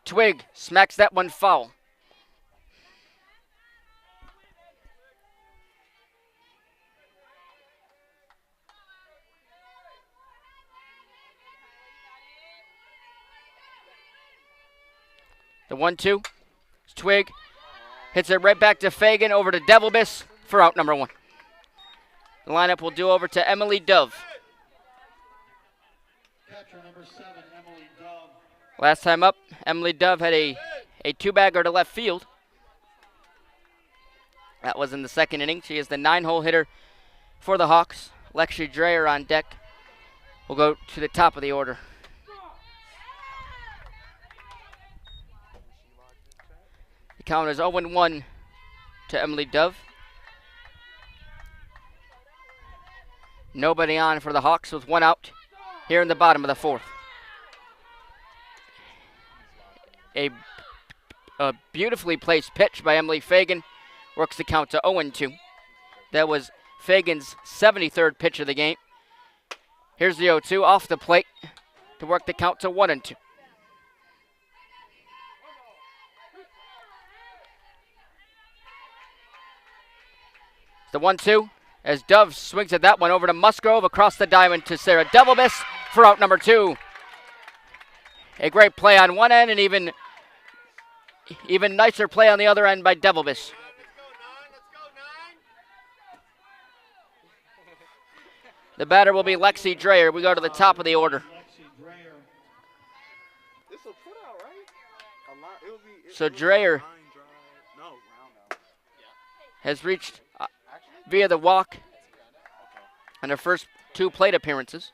Twig smacks that one foul. The 1-2. Twig hits it right back to Fagan, over to Devilbus for out number 1. The lineup will do over to Emily Dove. Catcher number 7, Emily Dove. Last time up, Emily Dove had a two-bagger to left field. That was in the second inning. She is the 9-hole hitter for the Hawks. Lexi Dreyer on deck. We'll go to the top of the order. The count is 0-1 to Emily Dove. Nobody on for the Hawks with 1 out here in the bottom of the 4th. A beautifully placed pitch by Emily Fagan works the count to 0-2. That was Fagan's 73rd pitch of the game. Here's the 0-2 off the plate to work the count to 1-2. The 1-2 as Dove swings at that one over to Musgrove across the diamond to Sarah Devilbus for out number 2. A great play on one end and even nicer play on the other end by Devilbus. The batter will be Lexi Dreyer. We go to the top of the order. So Dreyer has reached via the walk on her first 2 plate appearances.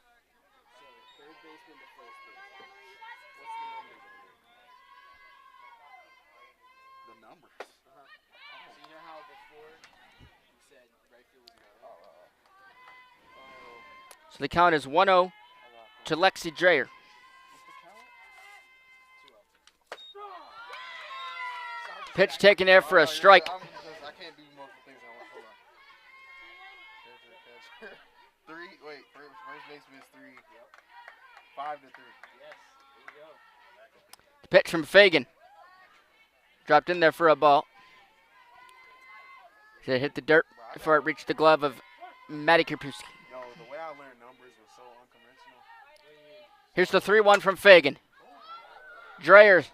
So the count is 1-0 to Lexi Dreyer. Pitch taken there for a strike. I can't do multiple things at once. Hold on. 3, wait, first baseman is 3. 5 to 3. Yes, there you go. Pitch from Fagan. Dropped in there for a ball. It hit the dirt before it reached the glove of Maddie Krapewski. Yo, the way I learned numbers was so unconventional. Here's the 3-1 from Fagan. Dreyer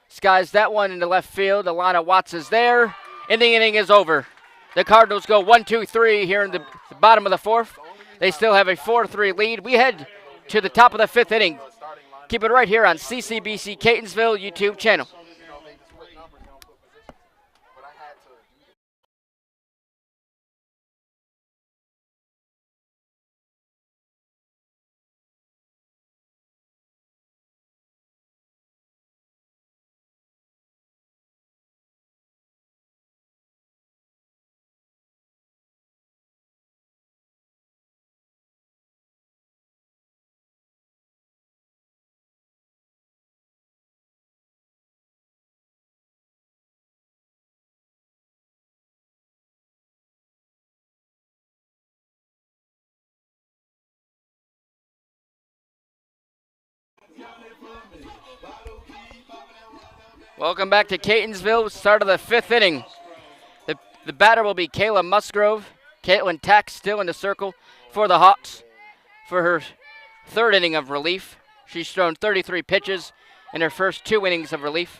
skies that one into left field. Alana Watts is there. And the inning is over. The Cardinals go 1-2-3 here in the bottom of the 4th. They still have a 4-3 lead. We head to the top of the 5th inning. Keep it right here on CCBC Catonsville YouTube channel. Welcome back to Catonsville, start of the 5th inning. The batter will be Kayla Musgrove. Caitlin Tack still in the circle for the Hawks for her 3rd inning of relief. She's thrown 33 pitches in her first 2 innings of relief.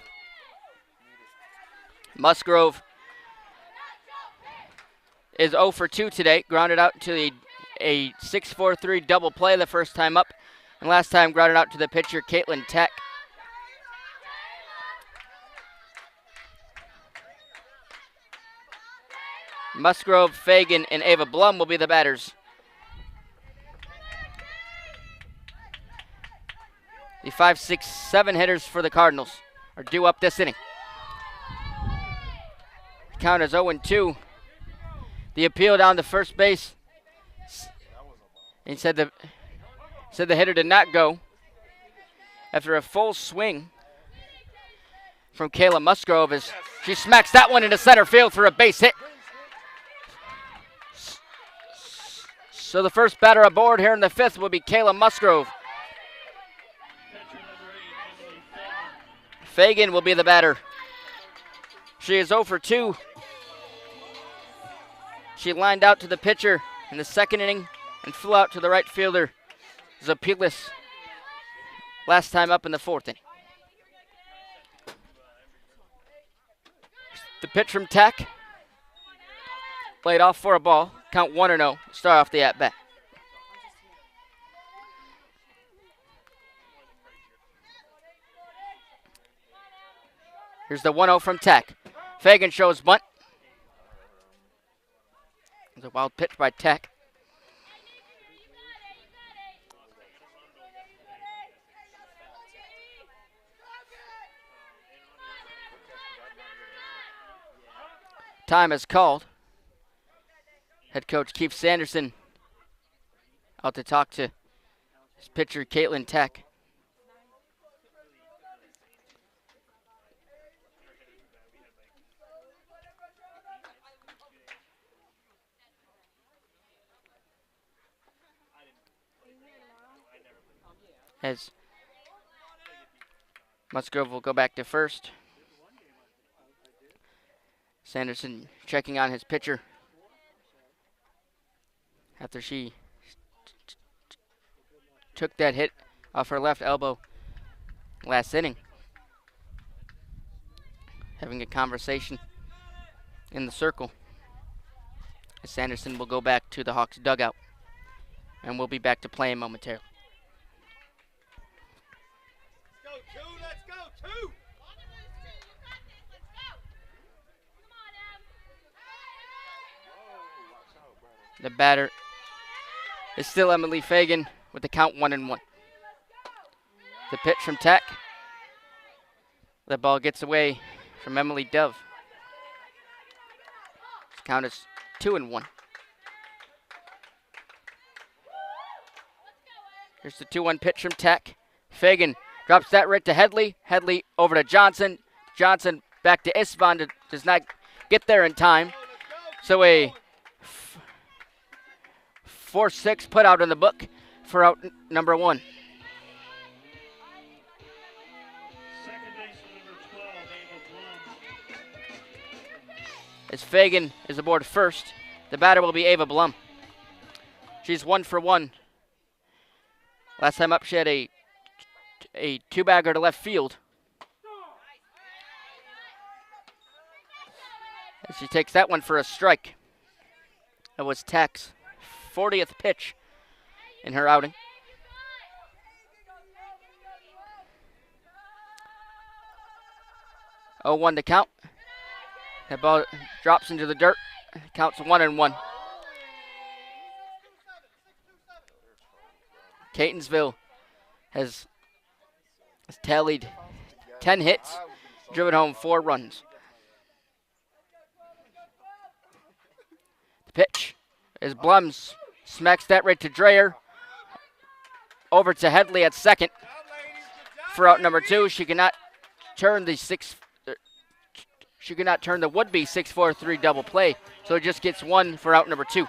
Musgrove is 0 for 2 today, grounded out to a 6-4-3 double play the first time up, and last time grounded out to the pitcher Caitlin Tack. Musgrove, Fagan, and Ava Blum will be the batters. The 5, 6, 7 hitters for the Cardinals are due up this inning. The count is 0-2. The appeal down to first base. And said the hitter did not go. After a full swing from Kayla Musgrove as she smacks that one into center field for a base hit. So the first batter aboard here in the 5th will be Kayla Musgrove. Catcher number 8, Emily Fagan will be the batter. She is 0 for 2. She lined out to the pitcher in the second inning and flew out to the right fielder, Zapilis, last time up in the fourth inning. The pitch from Tech. Laid off for a ball. Count 1-0. Start off the at-bat. Here's the 1-0 from Tech. Fagan shows bunt. It's a wild pitch by Tech. Time is called. Head coach Keith Sanderson out to talk to his pitcher Caitlin Tech. As Musgrove will go back to first. Sanderson checking on his pitcher after she took that hit off her left elbow last inning. Having a conversation in the circle. As Sanderson will go back to the Hawks dugout, and we'll be back to playing momentarily. Let's go, two! The batter is still Emily Fagan with the count 1-1. The pitch from Tech. The ball gets away from Emily Dove. The count is 2-1. Here's the 2-1 pitch from Tech. Fagan drops that right to Headley. Headley over to Johnson. Johnson back to Isvan. Does not get there in time. So a 4-6 put out in the book for out number 1. Second baseman number 12, Ava Blum. As Fagan is aboard first, the batter will be Ava Blum. She's 1 for 1. Last time up, she had a two-bagger to left field. And she takes that one for a strike. That was Tech's 40th pitch in her outing. Oh, 1 to count. That ball drops into the dirt. Counts 1-1. Catonsville has tallied 10 hits, driven home 4 runs. The pitch is Blum smacks that right to Dreyer. Over to Headley at second for out number 2. She cannot turn the would-be 6-4-3 double play, so it just gets 1 for out number 2.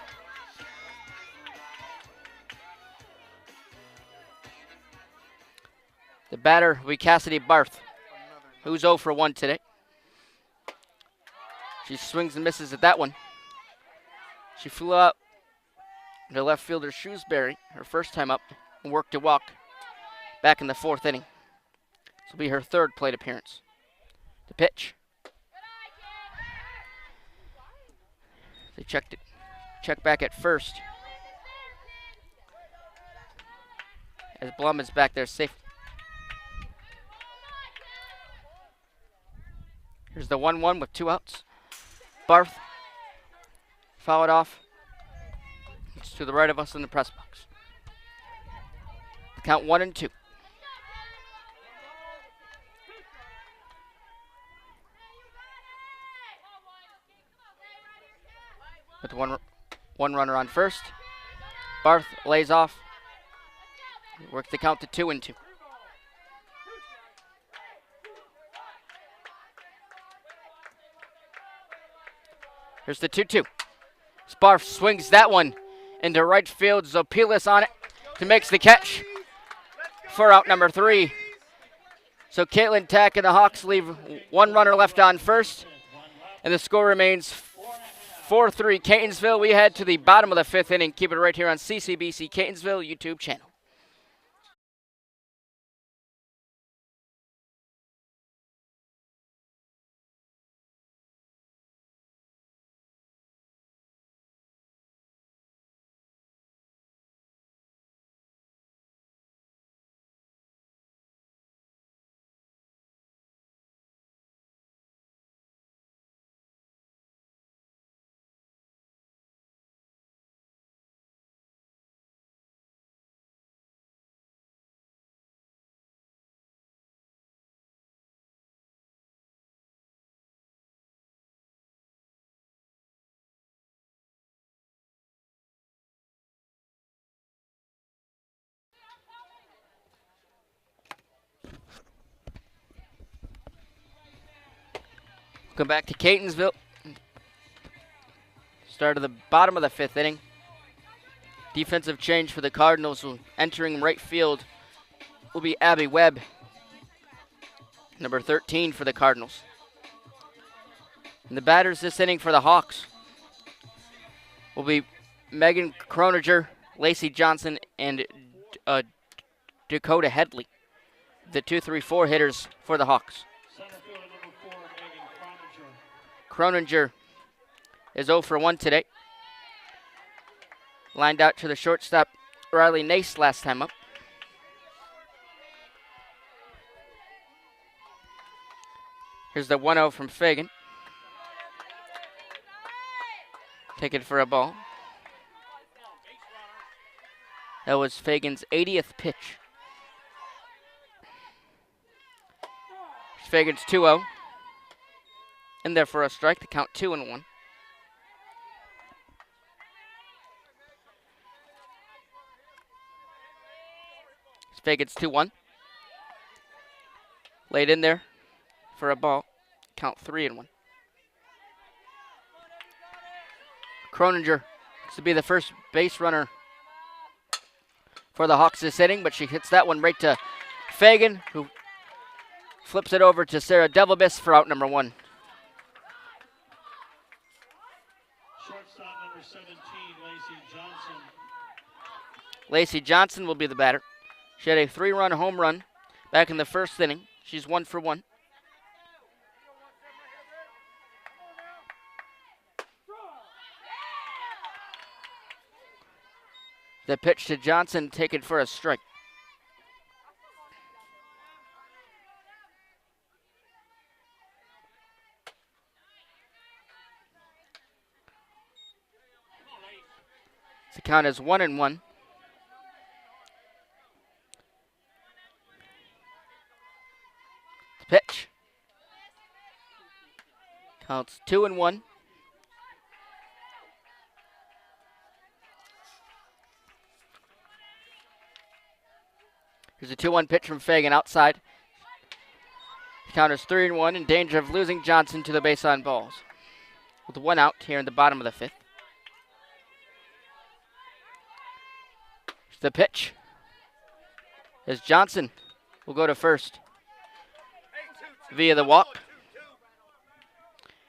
The batter will be Cassidy Barth, who's 0 for 1 today. She swings and misses at that one. She flew out to left fielder Shrewsbury her first time up and worked a walk back in the 4th inning. This will be her 3rd plate appearance. The pitch. They check back at first. As Blum is back there safe. Here's the 1-1 with 2 outs. Barth fouled off. It's to the right of us in the press box. Count 1-2. With one runner on first. Barth lays off. Works the count to 2-2. Here's the 2-2. Barth swings that one into right field. Zopilis on it to makes the catch for out number 3. So Caitlin Tack and the Hawks leave one runner left on first, and the score remains 4-3 Catonsville. We head to the bottom of the fifth inning. Keep it right here on CCBC Catonsville YouTube channel. Come back to Catonsville. Start of the bottom of the fifth inning. Defensive change for the Cardinals. Entering right field will be Abby Webb, number 13 for the Cardinals. And the batters this inning for the Hawks will be Megan Croninger, Lacey Johnson, and Dakota Headley, the 2-3-4 hitters for the Hawks. Center fielder number 4, Megan Croninger Croninger. is 0 for 1 today. Lined out to the shortstop, Riley Nace, last time up. Here's the 1-0 from Fagan. Taken for a ball. That was Fagan's 80th pitch. Fagan's 2-0. In there for a strike to count 2-1. Fagan's 2-1. Laid in there for a ball. Count 3-1. Croninger to be the first base runner for the Hawks this inning, but she hits that one right to Fagan, who flips it over to Sarah Devilbis for out number 1. Shortstop number 17, Lacey Johnson. Lacey Johnson will be the batter. She had a 3-run home run back in the first inning. She's 1 for 1. The pitch to Johnson taken for a strike. The count is 1-1. The pitch. Counts 2-1. Here's a 2-1 pitch from Fagan outside. The count is 3-1, in danger of losing Johnson to the base on balls. With 1 out here in the bottom of the fifth. Here's the pitch. As Johnson will go to first via the walk.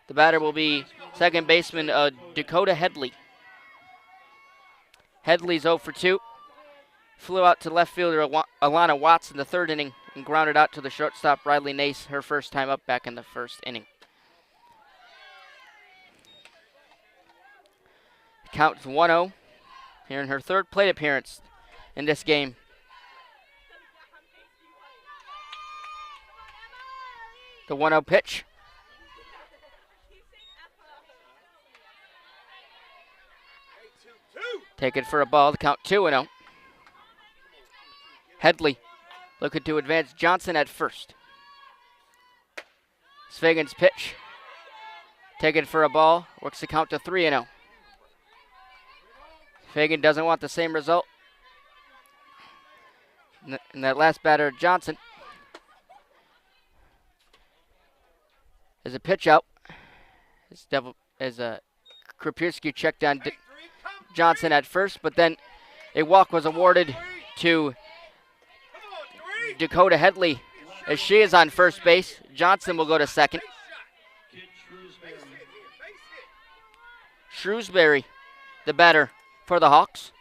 The batter will be second baseman Dakota Headley. Headley's 0 for 2. Flew out to left fielder Alana Watts in the third inning and grounded out to the shortstop Riley Nace, her first time up back in the first inning. Count 1-0 here in her third plate appearance in this game. The 1-0 pitch. Taken for a ball to count 2-0. Headley looking to advance Johnson at first. Fagan's pitch. Taken for a ball. Works the count to 3-0. Fagan doesn't want the same result. And that last batter, Johnson, is a pitch out. As Krapierski checked on Johnson at first, but then a walk was awarded to Dakota Headley as she is on first base. Johnson will go to second. Kit Shrewsbury. Shrewsbury, the batter for the Hawks.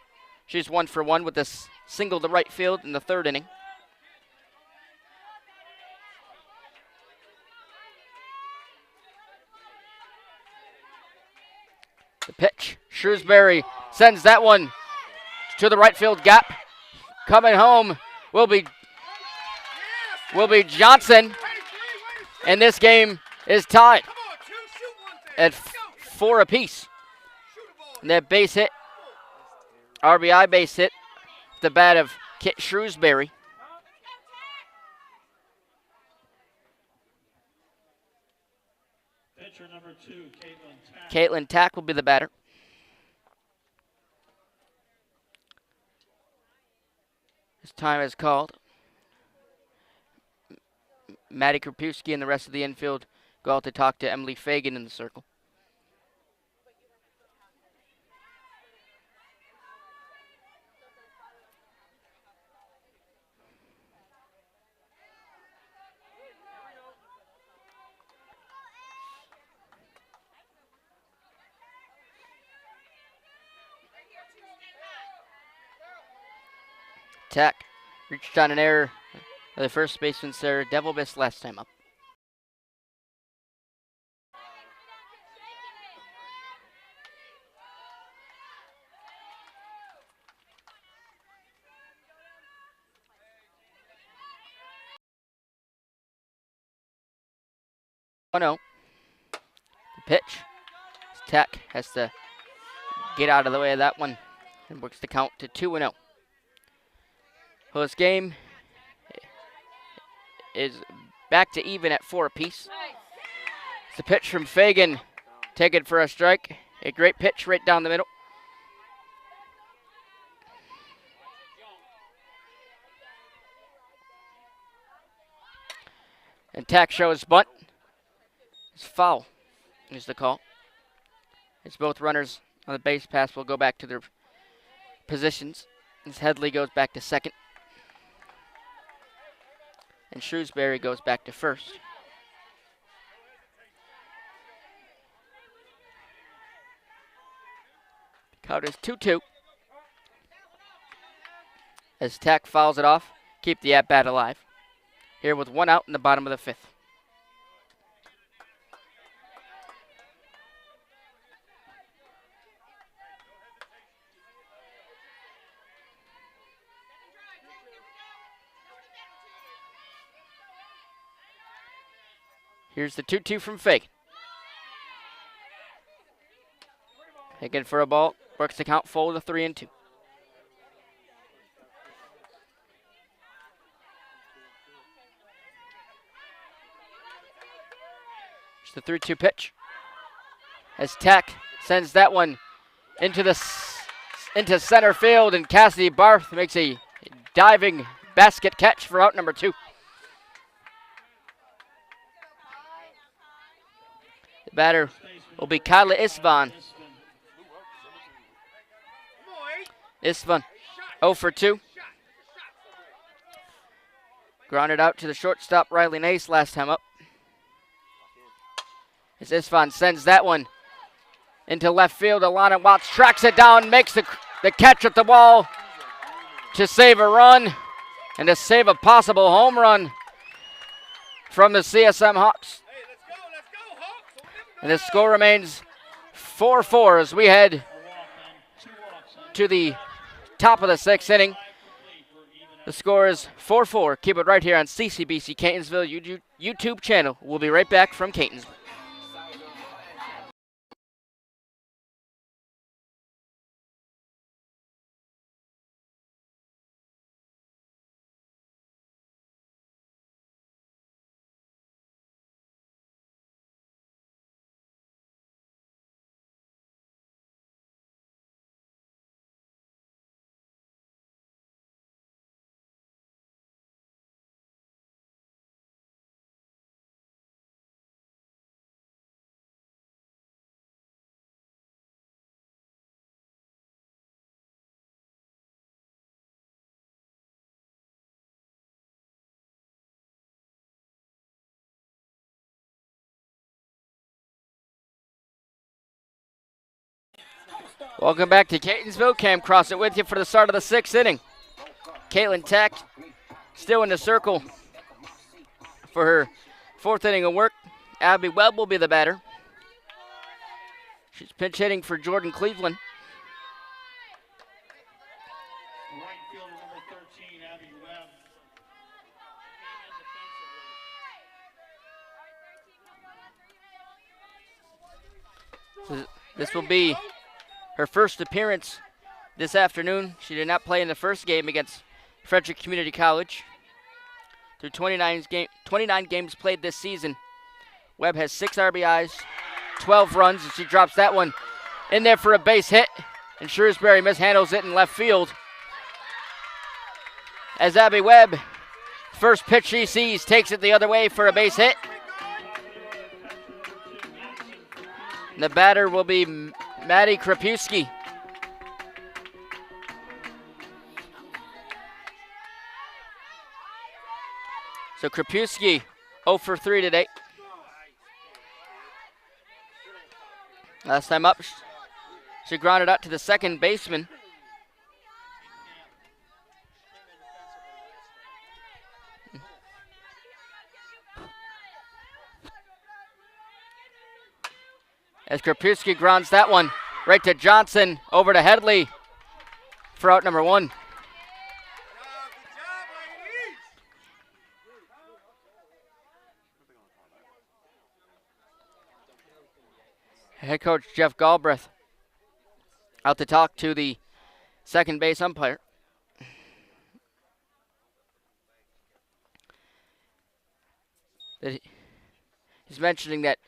She's 1 for 1 with a single to right field in the third inning. The pitch. Shrewsbury sends that one to the right field gap. Coming home will be Johnson. And this game is tied at 4 apiece. And that base hit, RBI base hit, the bat of Kit Shrewsbury. Pitcher number 2, Caitlin Tack. Caitlin Tack will be the batter. His time is called. Maddie Krapewski and the rest of the infield go out to talk to Emily Fagan in the circle. Tack reached on an error. The first baseman, Sarah Devil missed last time up. Oh no. The pitch. Tack has to get out of the way of that one and works the count to 2-0. Well, this game is back to even at 4 apiece. It's a pitch from Fagan, taken for a strike. A great pitch right down the middle. And Tack shows bunt. It's foul is the call. As both runners on the base pass will go back to their positions. As Headley goes back to second. And Shrewsbury goes back to first. Count is 2-2. As Tack fouls it off, keep the at-bat alive. Here with 1 out in the bottom of the 5th. Here's the 2-2 from Fagan. Again for a ball. Works the count full with a 3-2. It's the 3-2 pitch. As Tack sends that one into center field, and Cassidy Barth makes a diving basket catch for out number 2. The batter will be Kyla Isvan. Isvan 0 for 2. Grounded out to the shortstop, Riley Nace, last time up. As Isvan sends that one into left field, Alana Watts tracks it down, makes the catch at the wall to save a run and to save a possible home run from the CSM Hawks. And the score remains 4-4 as we head to the top of the 6th inning. The score is 4-4. Keep it right here on CCBC Catonsville YouTube channel. We'll be right back from Catonsville. Welcome back to Catonsville. Cam Crossett with you for the start of the 6th inning. Caitlin Tech still in the circle for her 4th inning of work. Abby Webb will be the batter. She's pinch hitting for Jordan Cleveland. Right fielder number 13, Abby Webb. This will be her first appearance this afternoon. She did not play in the first game against Frederick Community College. Through 29 games played this season, Webb has 6 RBIs, 12 runs, and she drops that one in there for a base hit, and Shrewsbury mishandles it in left field. As Abby Webb, first pitch she sees, takes it the other way for a base hit. And the batter will be Maddie Krapewski. So Krapewski 0 for 3 today. Last time up, she grounded out to the second baseman. As Krapewski grounds that one right to Johnson, over to Headley for out number 1. Head coach Jeff Galbraith out to talk to the second base umpire. He's mentioning that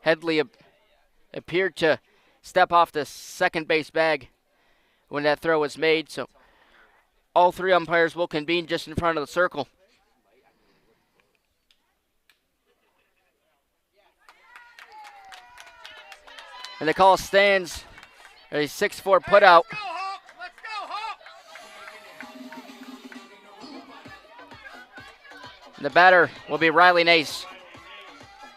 Headley appeared to step off the second base bag when that throw was made, so all 3 umpires will convene just in front of the circle. And the call stands a 6-4 putout. The batter will be Riley Nace.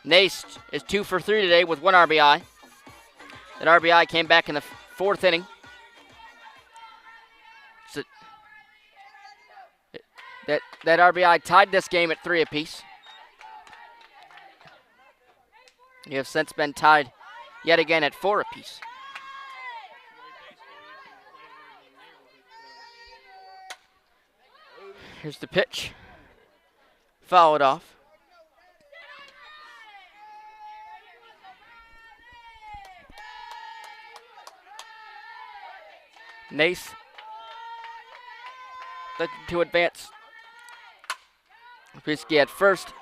Nace is 2 for 3 today with 1 RBI. That RBI came back in the 4th inning. So that RBI tied this game at 3 apiece. You have since been tied yet again at 4 apiece. Here's the pitch. Fouled off. Nace looking to advance. Pisky at first.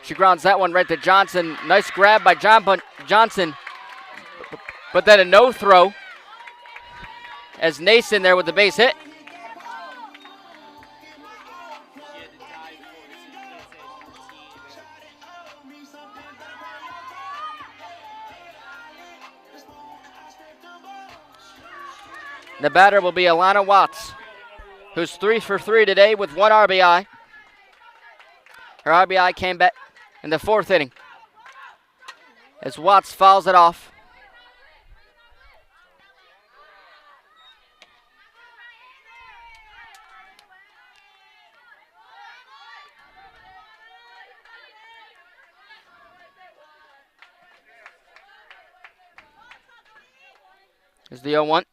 She grounds that one right to Johnson. Nice grab by Johnson. But then a no throw as Nace in there with the base hit. The batter will be Alana Watts, who's 3 for 3 today with 1 RBI. Her RBI came back in the 4th inning as Watts fouls it off. Is the 0-1.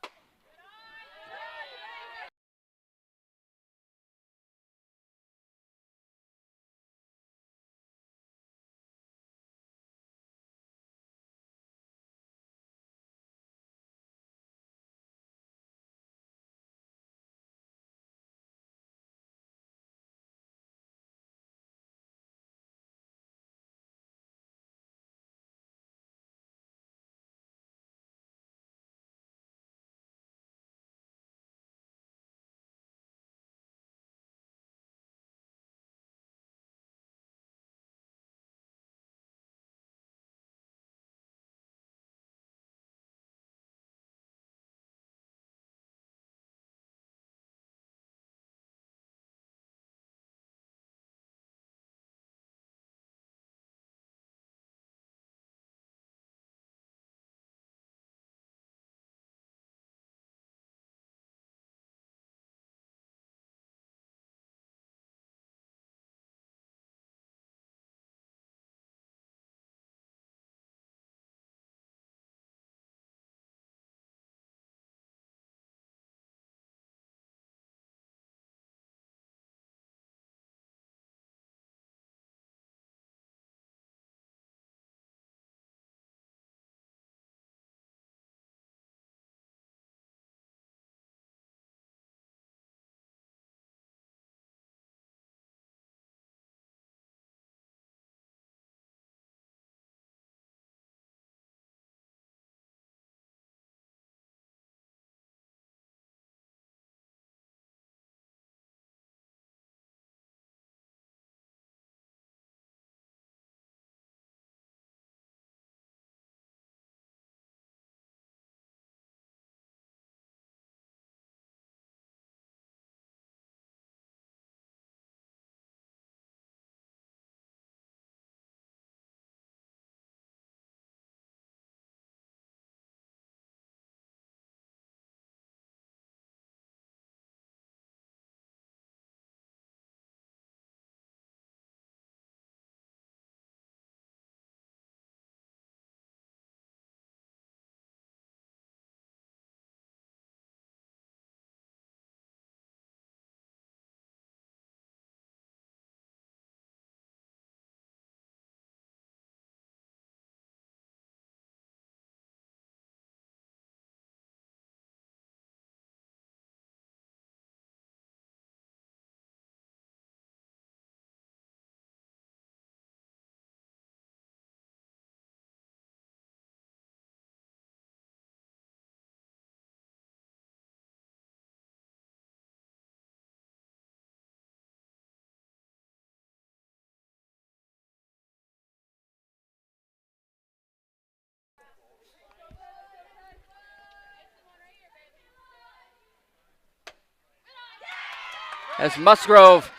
as Musgrove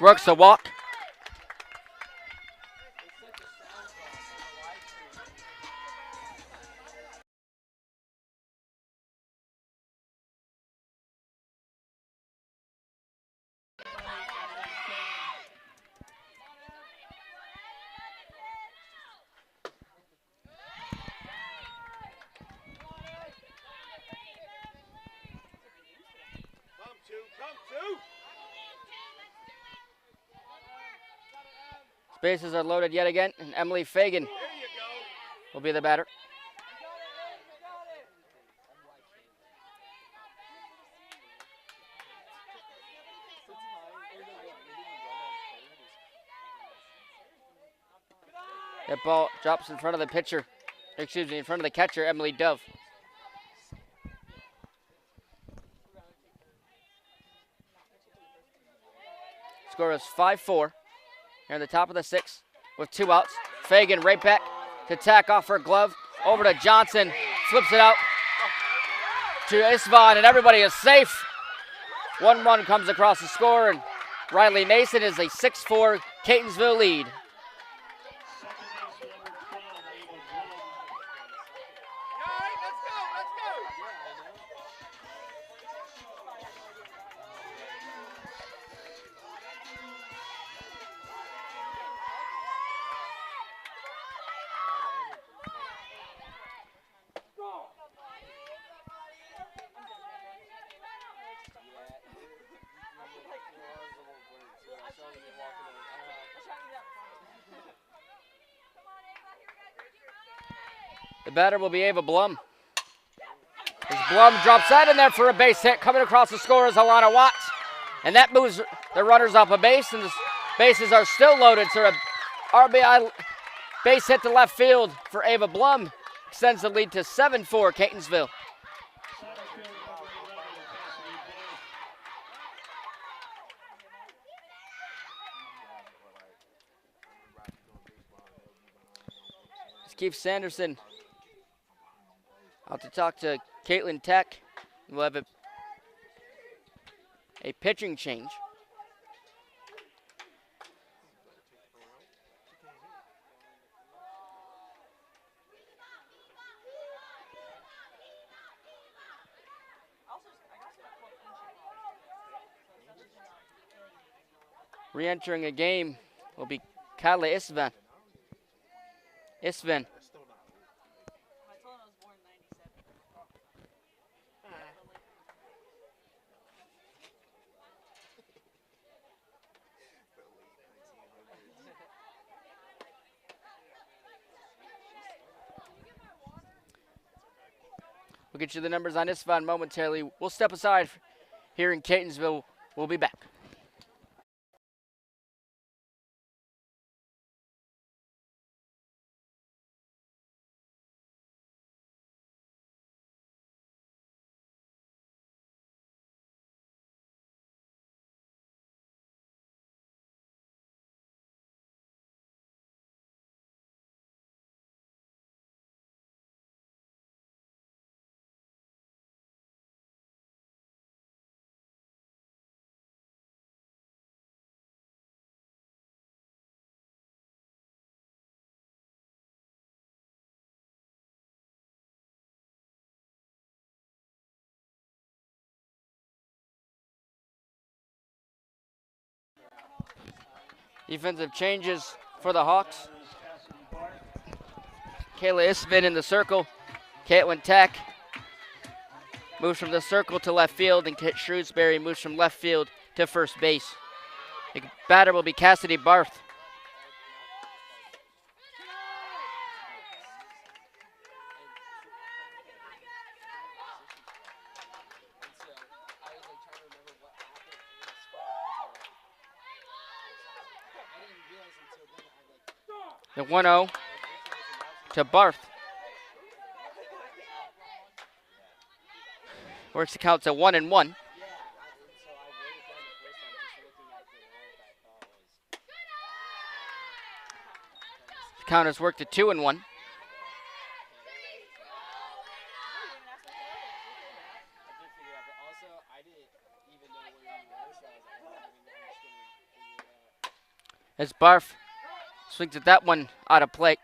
works a walk. Bases are loaded yet again, and Emily Fagan will be the batter. That ball drops in front of the pitcher, in front of the catcher, Emily Dove. Score is 5-4. Here in the top of the sixth with 2 outs. Fagan right back to tack off her glove. Over to Johnson. Flips it out to Isvan, and everybody is safe. 1-1 comes across the score, and Riley Nason is a 6-4 Catonsville lead. The batter will be Ava Blum. As Blum drops that in there for a base hit. Coming across the score is Alana Watts. And that moves the runners off a base, and the bases are still loaded. So a RBI base hit to left field for Ava Blum extends the lead to 7-4 Catonsville. Keith Sanderson out to talk to Caitlin Tech. We'll have a pitching change. Re-entering a game will be Kyla Isvan. I told him I was born in 97. We'll get you the numbers on Isvan momentarily. We'll step aside here in Catonsville. We'll be back. Defensive changes for the Hawks. Kayla Isvin in the circle. Caitlin Tech moves from the circle to left field, and Kit Shrewsbury moves from left field to first base. The batter will be Cassidy Barth. The 1-0 to Barth. Works the count to 1-1. The count has worked to 2-1. as Barf swings at that one out of play.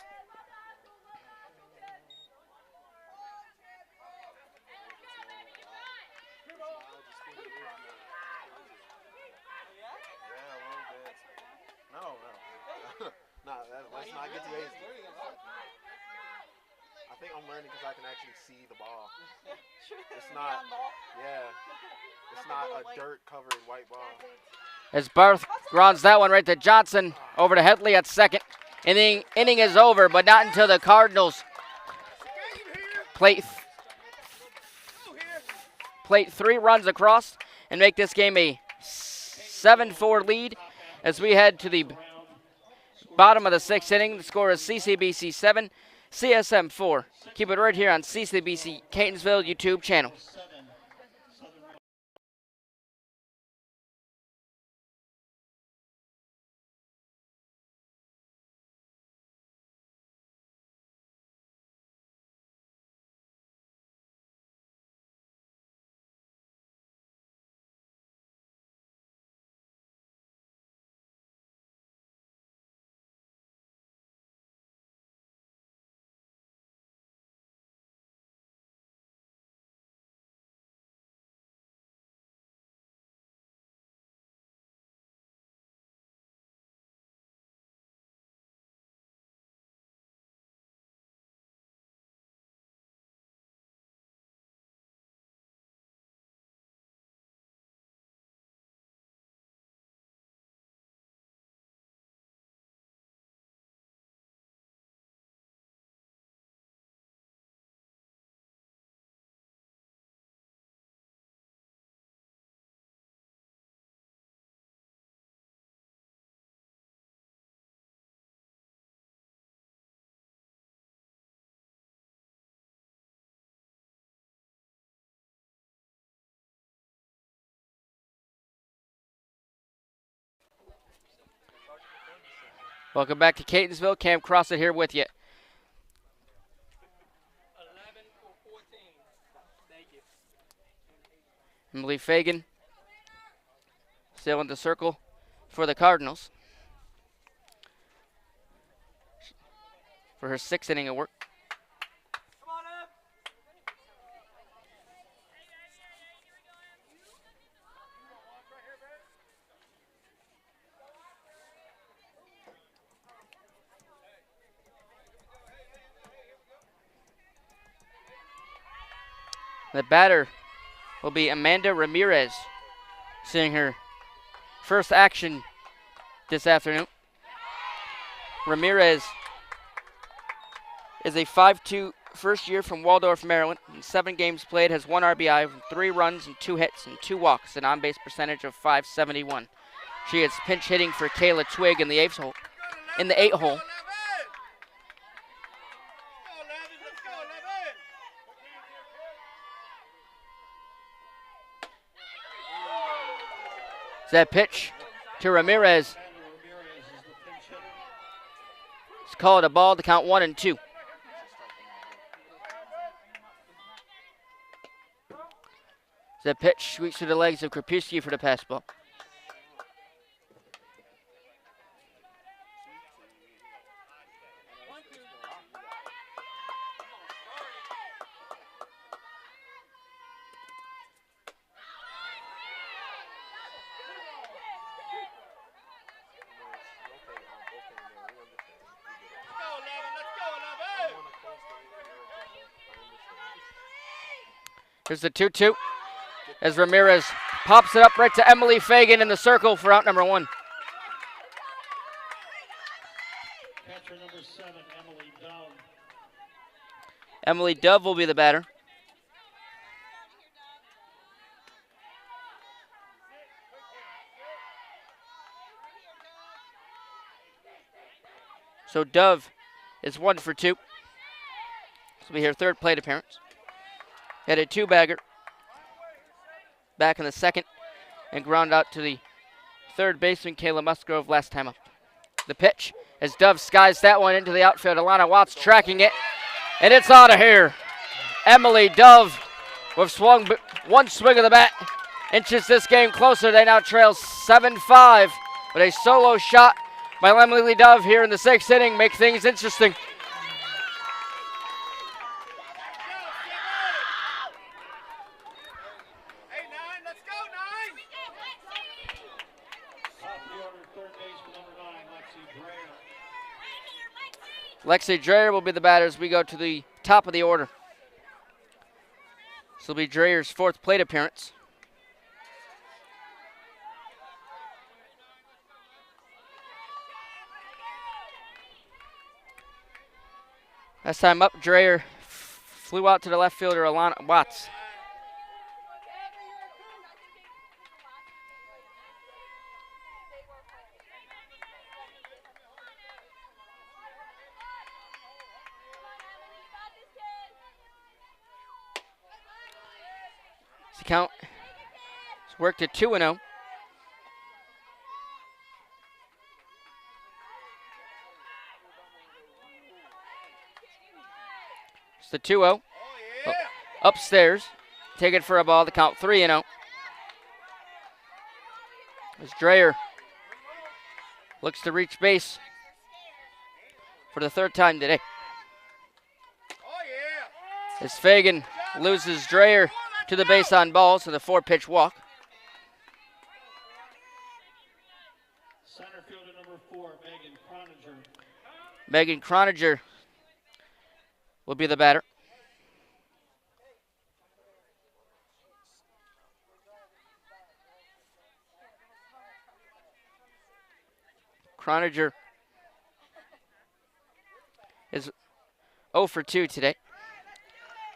No. Let's not get too hasty. I think I'm learning because I can actually see the ball. It's not, it's not a dirt-covered white ball. As Barth grounds that one right to Johnson, over to Headley at second. Inning is over, but not until the Cardinals plate 3 runs across and make this game a 7-4 lead as we head to the bottom of the 6th inning. The score is CCBC 7, CSM 4. Keep it right here on CCBC Catonsville YouTube channel. Welcome back to Catonsville. Cam Crossett here with you. 11-14. Thank you. Emily Fagan still in the circle for the Cardinals for her 6th inning of work. Come on up. The batter will be Amanda Ramirez, seeing her first action this afternoon. Ramirez is a 5'2" first year from Waldorf, Maryland. In 7 games played, has 1 RBI, 3 runs and 2 hits and 2 walks, an on-base percentage of .571. She is pinch hitting for Kayla Twig in the 8th hole. That pitch to Ramirez. It's called a ball to count 1-2. That pitch sweeps through the legs of Krapewski for the pass ball. Here's the 2-2 as Ramirez pops it up right to Emily Fagan in the circle for out number 1. Catcher number 7, Emily Dove. Emily Dove will be the batter. So Dove is 1 for 2. This will be her 3rd plate appearance. Had a 2-bagger back in the 2nd and ground out to the 3rd baseman, Kayla Musgrove, last time up. The pitch as Dove skies that one into the outfield. Alana Watts tracking it, and it's out of here. Emily Dove with swung 1 swing of the bat inches this game closer. They now trail 7-5 with a solo shot by Emily Dove here in the 6th inning. Make things interesting. Hey, 9, let's go, 9. Top of the order, third baseman number 9, Lexi Dreyer. Lexi Dreyer will be the batter as we go to the top of the order. This will be Dreyer's 4th plate appearance. Last time up, Dreyer flew out to the left fielder, Alana Watts. The count has worked at 2-0. It's the 2-0. Oh, yeah. Upstairs. Take it for a ball. The count 3-0. As Dreyer looks to reach base for the 3rd time today. Oh, yeah. As Fagan loses Dreyer to the base on balls with a 4-pitch walk. Center fielder number 4, Megan Croninger. Megan Croninger will be the batter. Croninger is 0 for 2 today.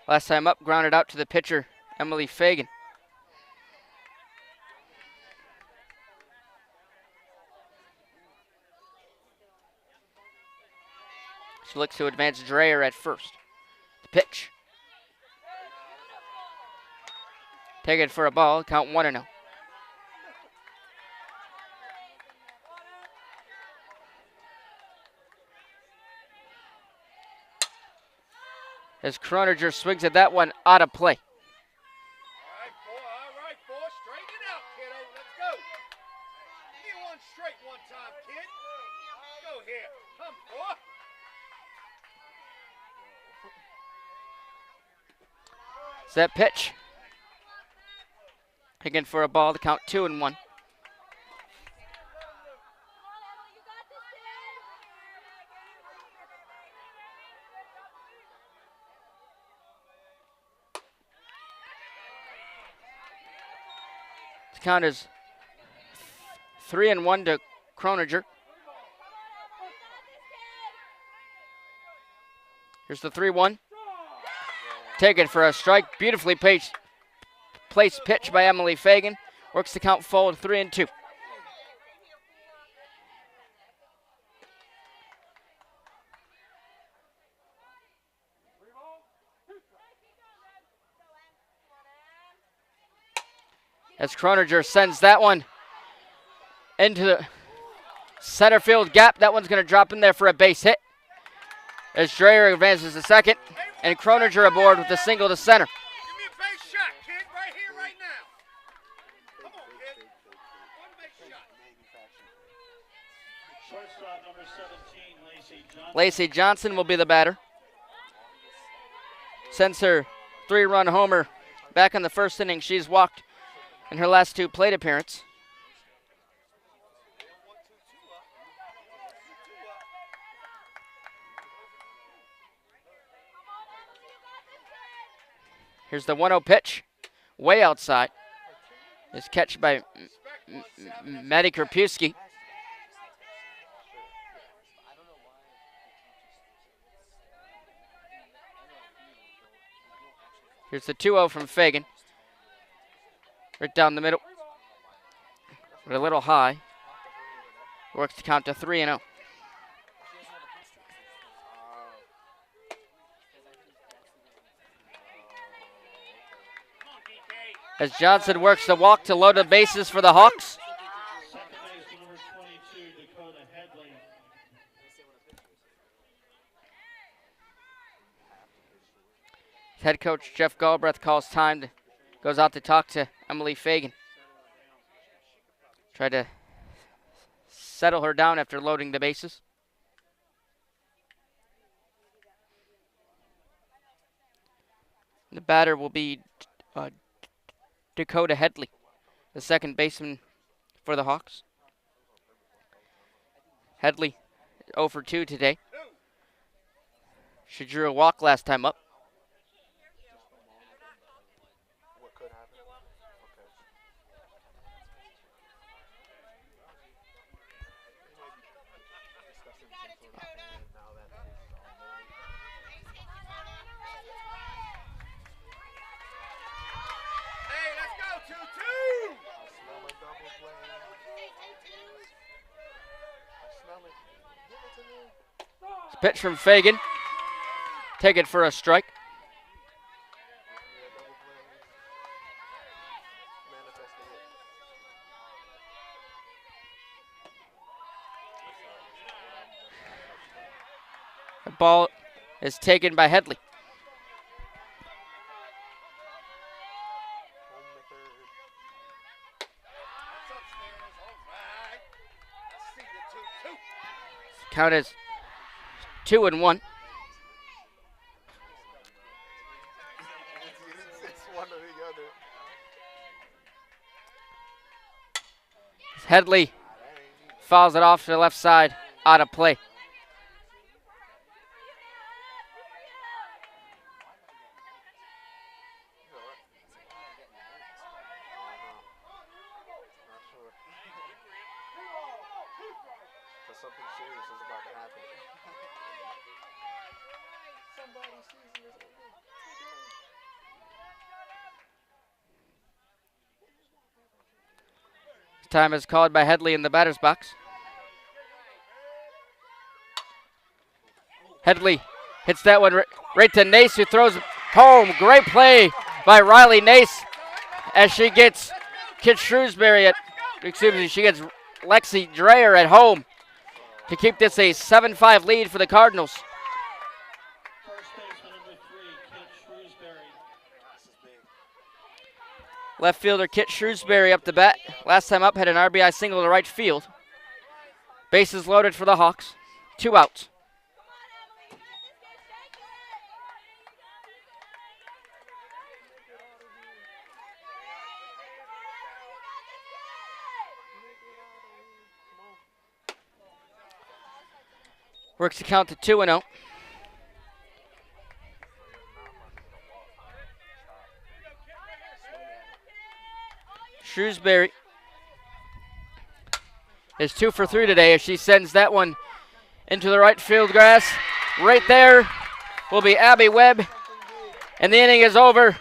Last time up, grounded out to the pitcher, Emily Fagan. She looks to advance Dreyer at first. The pitch. Take it for a ball, count 1-0. As Croninger swings at that one out of play. All right, boy. Straighten it out, kiddo. Let's go. Give me one straight one time, kid. Go here. Come, boy. It's that pitch. Again for a ball to count 2-1. The count is 3-1 to Croninger. Here's the 3-1. Taken for a strike. Beautifully placed pitch by Emily Fagan. Works the count forward 3-2. As Croninger sends that one into the center field gap. That one's going to drop in there for a base hit. As Dreyer advances to second, and Croninger aboard with a single to center. Give me a base shot, kid. Right here, right now. Come on, kid. One base shot. Shortstop number 17, Lacey Johnson. Lacey Johnson will be the batter. Since her 3-run homer back in the 1st inning, she's walked in her last 2 plate appearances. Here's the 1-0 pitch, way outside. It's catch by Maddie Krapewski. Here's the 2-0 from Fagan. Right down the middle. But a little high. Works to count to 3-0. As Johnson works the walk to load the bases for the Hawks. Second baseman number 22, Dakota Headley. Head coach Jeff Galbraith calls time, goes out to talk to Emily Fagan. Try to settle her down after loading the bases. The batter will be Dakota Headley, the second baseman for the Hawks. Headley 0 for 2 today. She drew a walk last time up. What could happen? Okay. We might be discussing some sort of plan now that it's all morning. Hey, let's go, 2-2. I smell a double play. I smell it. Give it to me. It's pitch from Fagan. Take it for a strike. Yeah, double play. Manifesting it. The ball is taken by Headley. Home to third. That's upstairs. All right. I see you, 2-2. Count is 2-1. It's one or the other. Headley fouls it off to the left side, out of play. Not sure. Because something serious is about to happen. Somebody sees this. Time is called by Headley in the batter's box. Headley hits that one right to Nace, who throws home. Great play by Riley Nace as she gets Kit Shrewsbury she gets Lexi Dreyer at home to keep this a 7-5 lead for the Cardinals. First baseman number 3, Kit Shrewsbury. Left fielder Kit Shrewsbury up the bat. Last time up had an RBI single to right field. Bases loaded for the Hawks. 2 outs. Works the count to 2-0. Shrewsbury is 2 for 3 today as she sends that one into the right field grass. Right there will be Abby Webb. And the inning is over.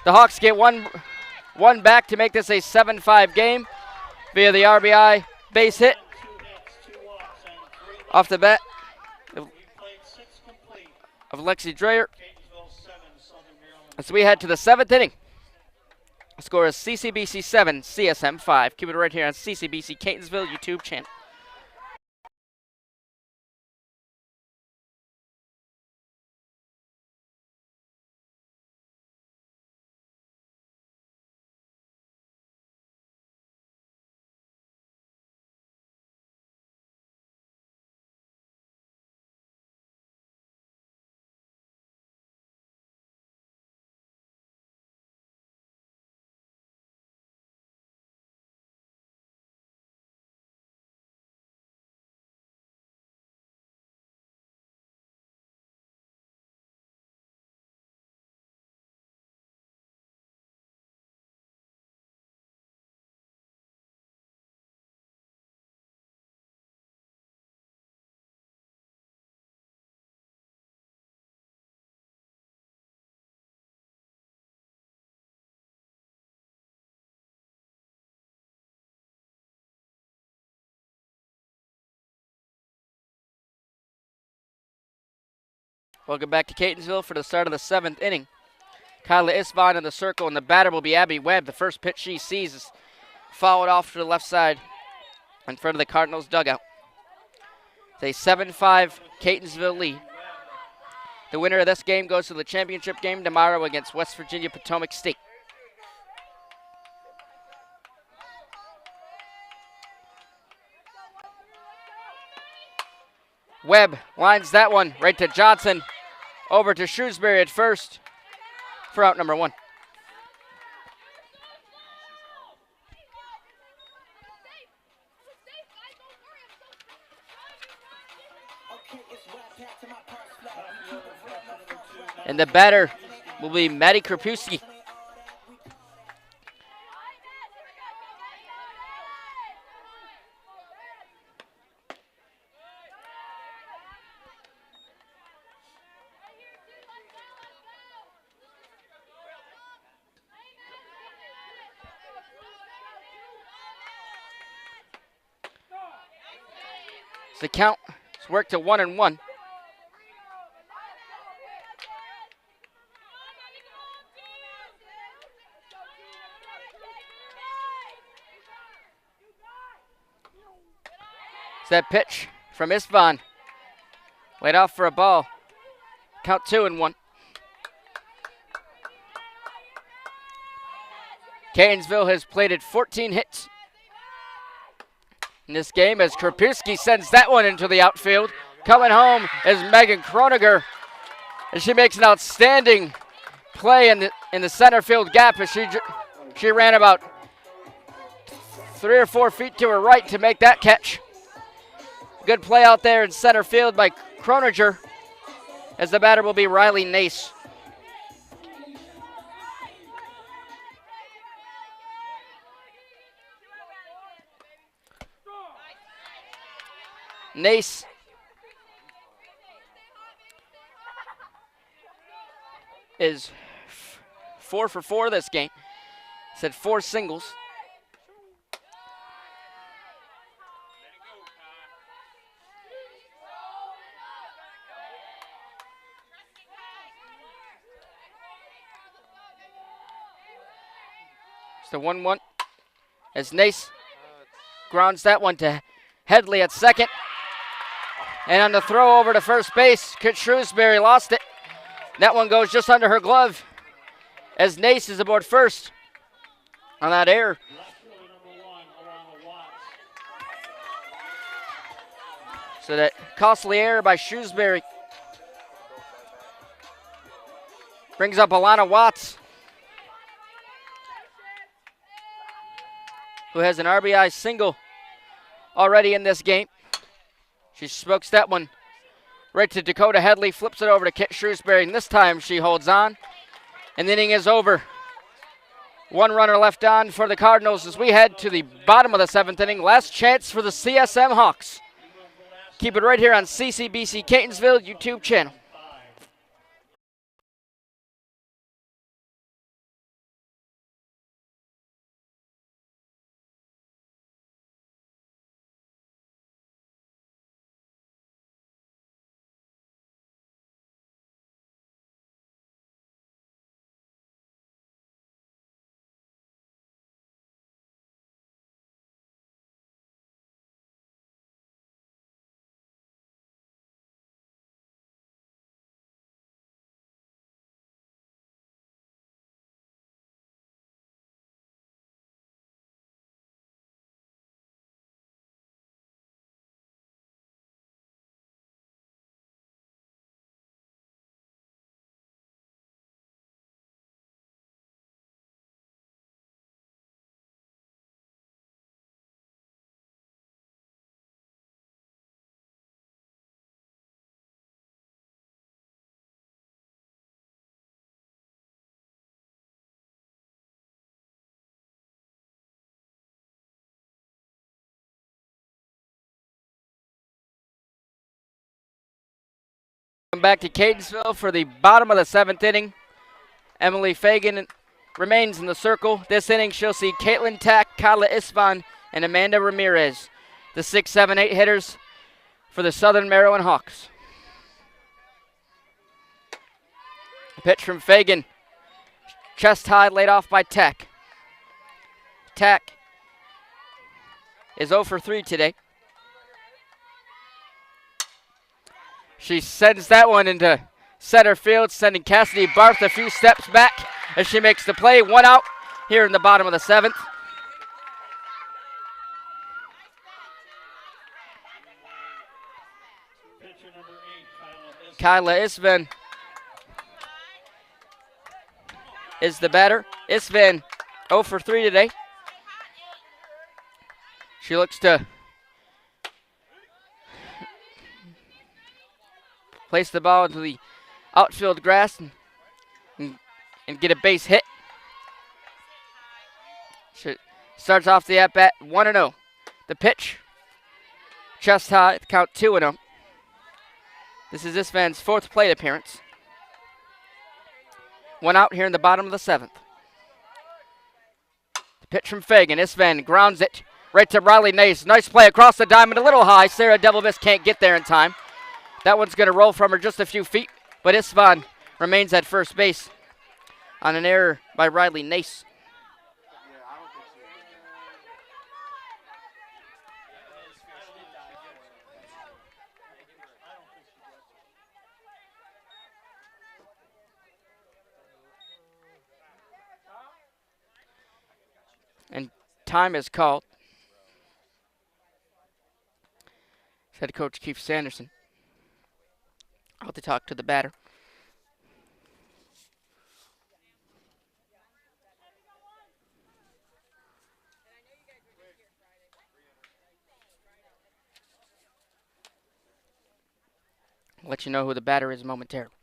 The Hawks get one back to make this a 7-5 game via the RBI base hit 2 hits, 2 walks, and 3 off the bat We played 6 complete. of Lexi Dreyer. Catonsville 7, Southern Maryland. As we head to the 7th inning. The score is CCBC 7, CSM 5. Keep it right here on CCBC Catonsville YouTube channel. Welcome back to Catonsville for the start of the 7th inning. Kyla Isvon in the circle, and the batter will be Abby Webb. The first pitch she sees is fouled off to the left side in front of the Cardinals dugout. It's a 7-5 Catonsville lead. The winner of this game goes to the championship game tomorrow against West Virginia Potomac State. Webb lines that one right to Johnson. Over to Shrewsbury at first for out number 1. And the batter will be Maddie Krapewski. The count is worked to 1-1. It's that pitch from Istvan. Laid off for a ball. Count 2-1. Catonsville has plated 14 hits in this game as Krapewski sends that one into the outfield. Coming home is Megan Kroniger, and she makes an outstanding play in the center field gap as she ran about 3 or 4 feet to her right to make that catch. Good play out there in center field by Kroniger, as the batter will be Riley Nace. Nace is 4 for 4 this game. He's had 4 singles. It's the 1-1 as Nace grounds that one to Headley at second. And on the throw over to first base, Kit Shrewsbury lost it. That one goes just under her glove as Nace is aboard first on that error. So that costly error by Shrewsbury brings up Alana Watts, who has an RBI single already in this game. She smokes that one right to Dakota Headley, flips it over to Kit Shrewsbury, and this time she holds on. And the inning is over. 1 runner left on for the Cardinals as we head to the bottom of the 7th inning. Last chance for the CSM Hawks. Keep it right here on CCBC Catonsville YouTube channel. Back to Catonsville for the bottom of the 7th inning. Emily Fagan remains in the circle. This inning she'll see Caitlin Tack, Kyla Isvan, and Amanda Ramirez, the 6, 7, 8 hitters for the Southern Maryland Hawks. A pitch from Fagan, chest high, laid off by Tack. Tack is 0 for 3 today. She sends that one into center field, sending Cassidy Barth a few steps back as she makes the play. 1 out here in the bottom of the 7th. Pitch Kyla Isven is the batter. Isven 0 for 3 today. She looks to place the ball into the outfield grass and get a base hit. She starts off the at-bat 1-0. The pitch, chest high, count 2-0. This is Isven's 4th plate appearance. 1 out here in the bottom of the 7th. The pitch from Fagan. Isven grounds it right to Riley Nace. Nice play across the diamond, a little high. Sarah Devilvis can't get there in time. That one's going to roll from her just a few feet, but Isven remains at first base on an error by Riley Nace. And time is called. Head coach Keith Sanderson out to talk to the batter. I'll let you know who the batter is momentarily.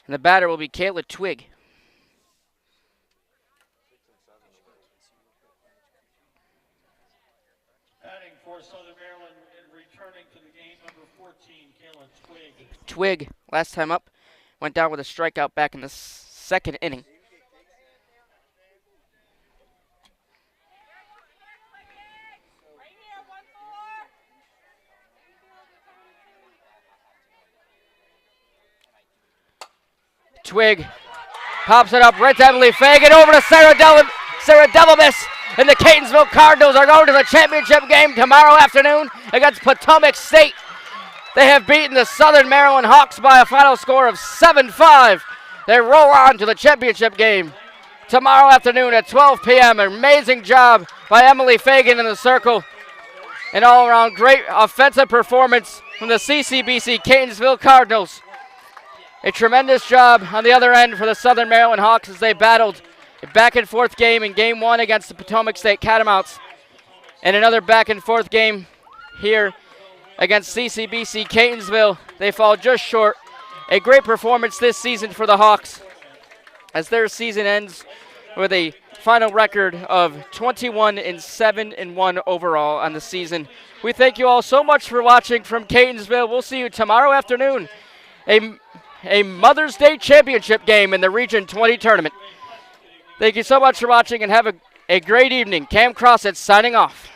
And the batter will be Kayla Twig. Batting for Southern Maryland and returning to the game, number 14, Kayla Twig. Twig, last time up, went down with a strikeout back in the 2nd inning. Twig pops it up right to Emily Fagan, over to Sarah Devilvis, and the Catonsville Cardinals are going to the championship game tomorrow afternoon against Potomac State. They have beaten the Southern Maryland Hawks by a final score of 7-5. They roll on to the championship game tomorrow afternoon at 12 p.m. Amazing job by Emily Fagan in the circle. An all-around great offensive performance from the CCBC Catonsville Cardinals. A tremendous job on the other end for the Southern Maryland Hawks as they battled a back-and-forth game in Game 1 against the Potomac State Catamounts. And another back-and-forth game here against CCBC Catonsville. They fall just short. A great performance this season for the Hawks as their season ends with a final record of 21-7-1 overall on the season. We thank you all so much for watching from Catonsville. We'll see you tomorrow afternoon. A Mother's Day championship game in the Region 20 tournament. Thank you so much for watching and have a great evening. Cam Crossett signing off.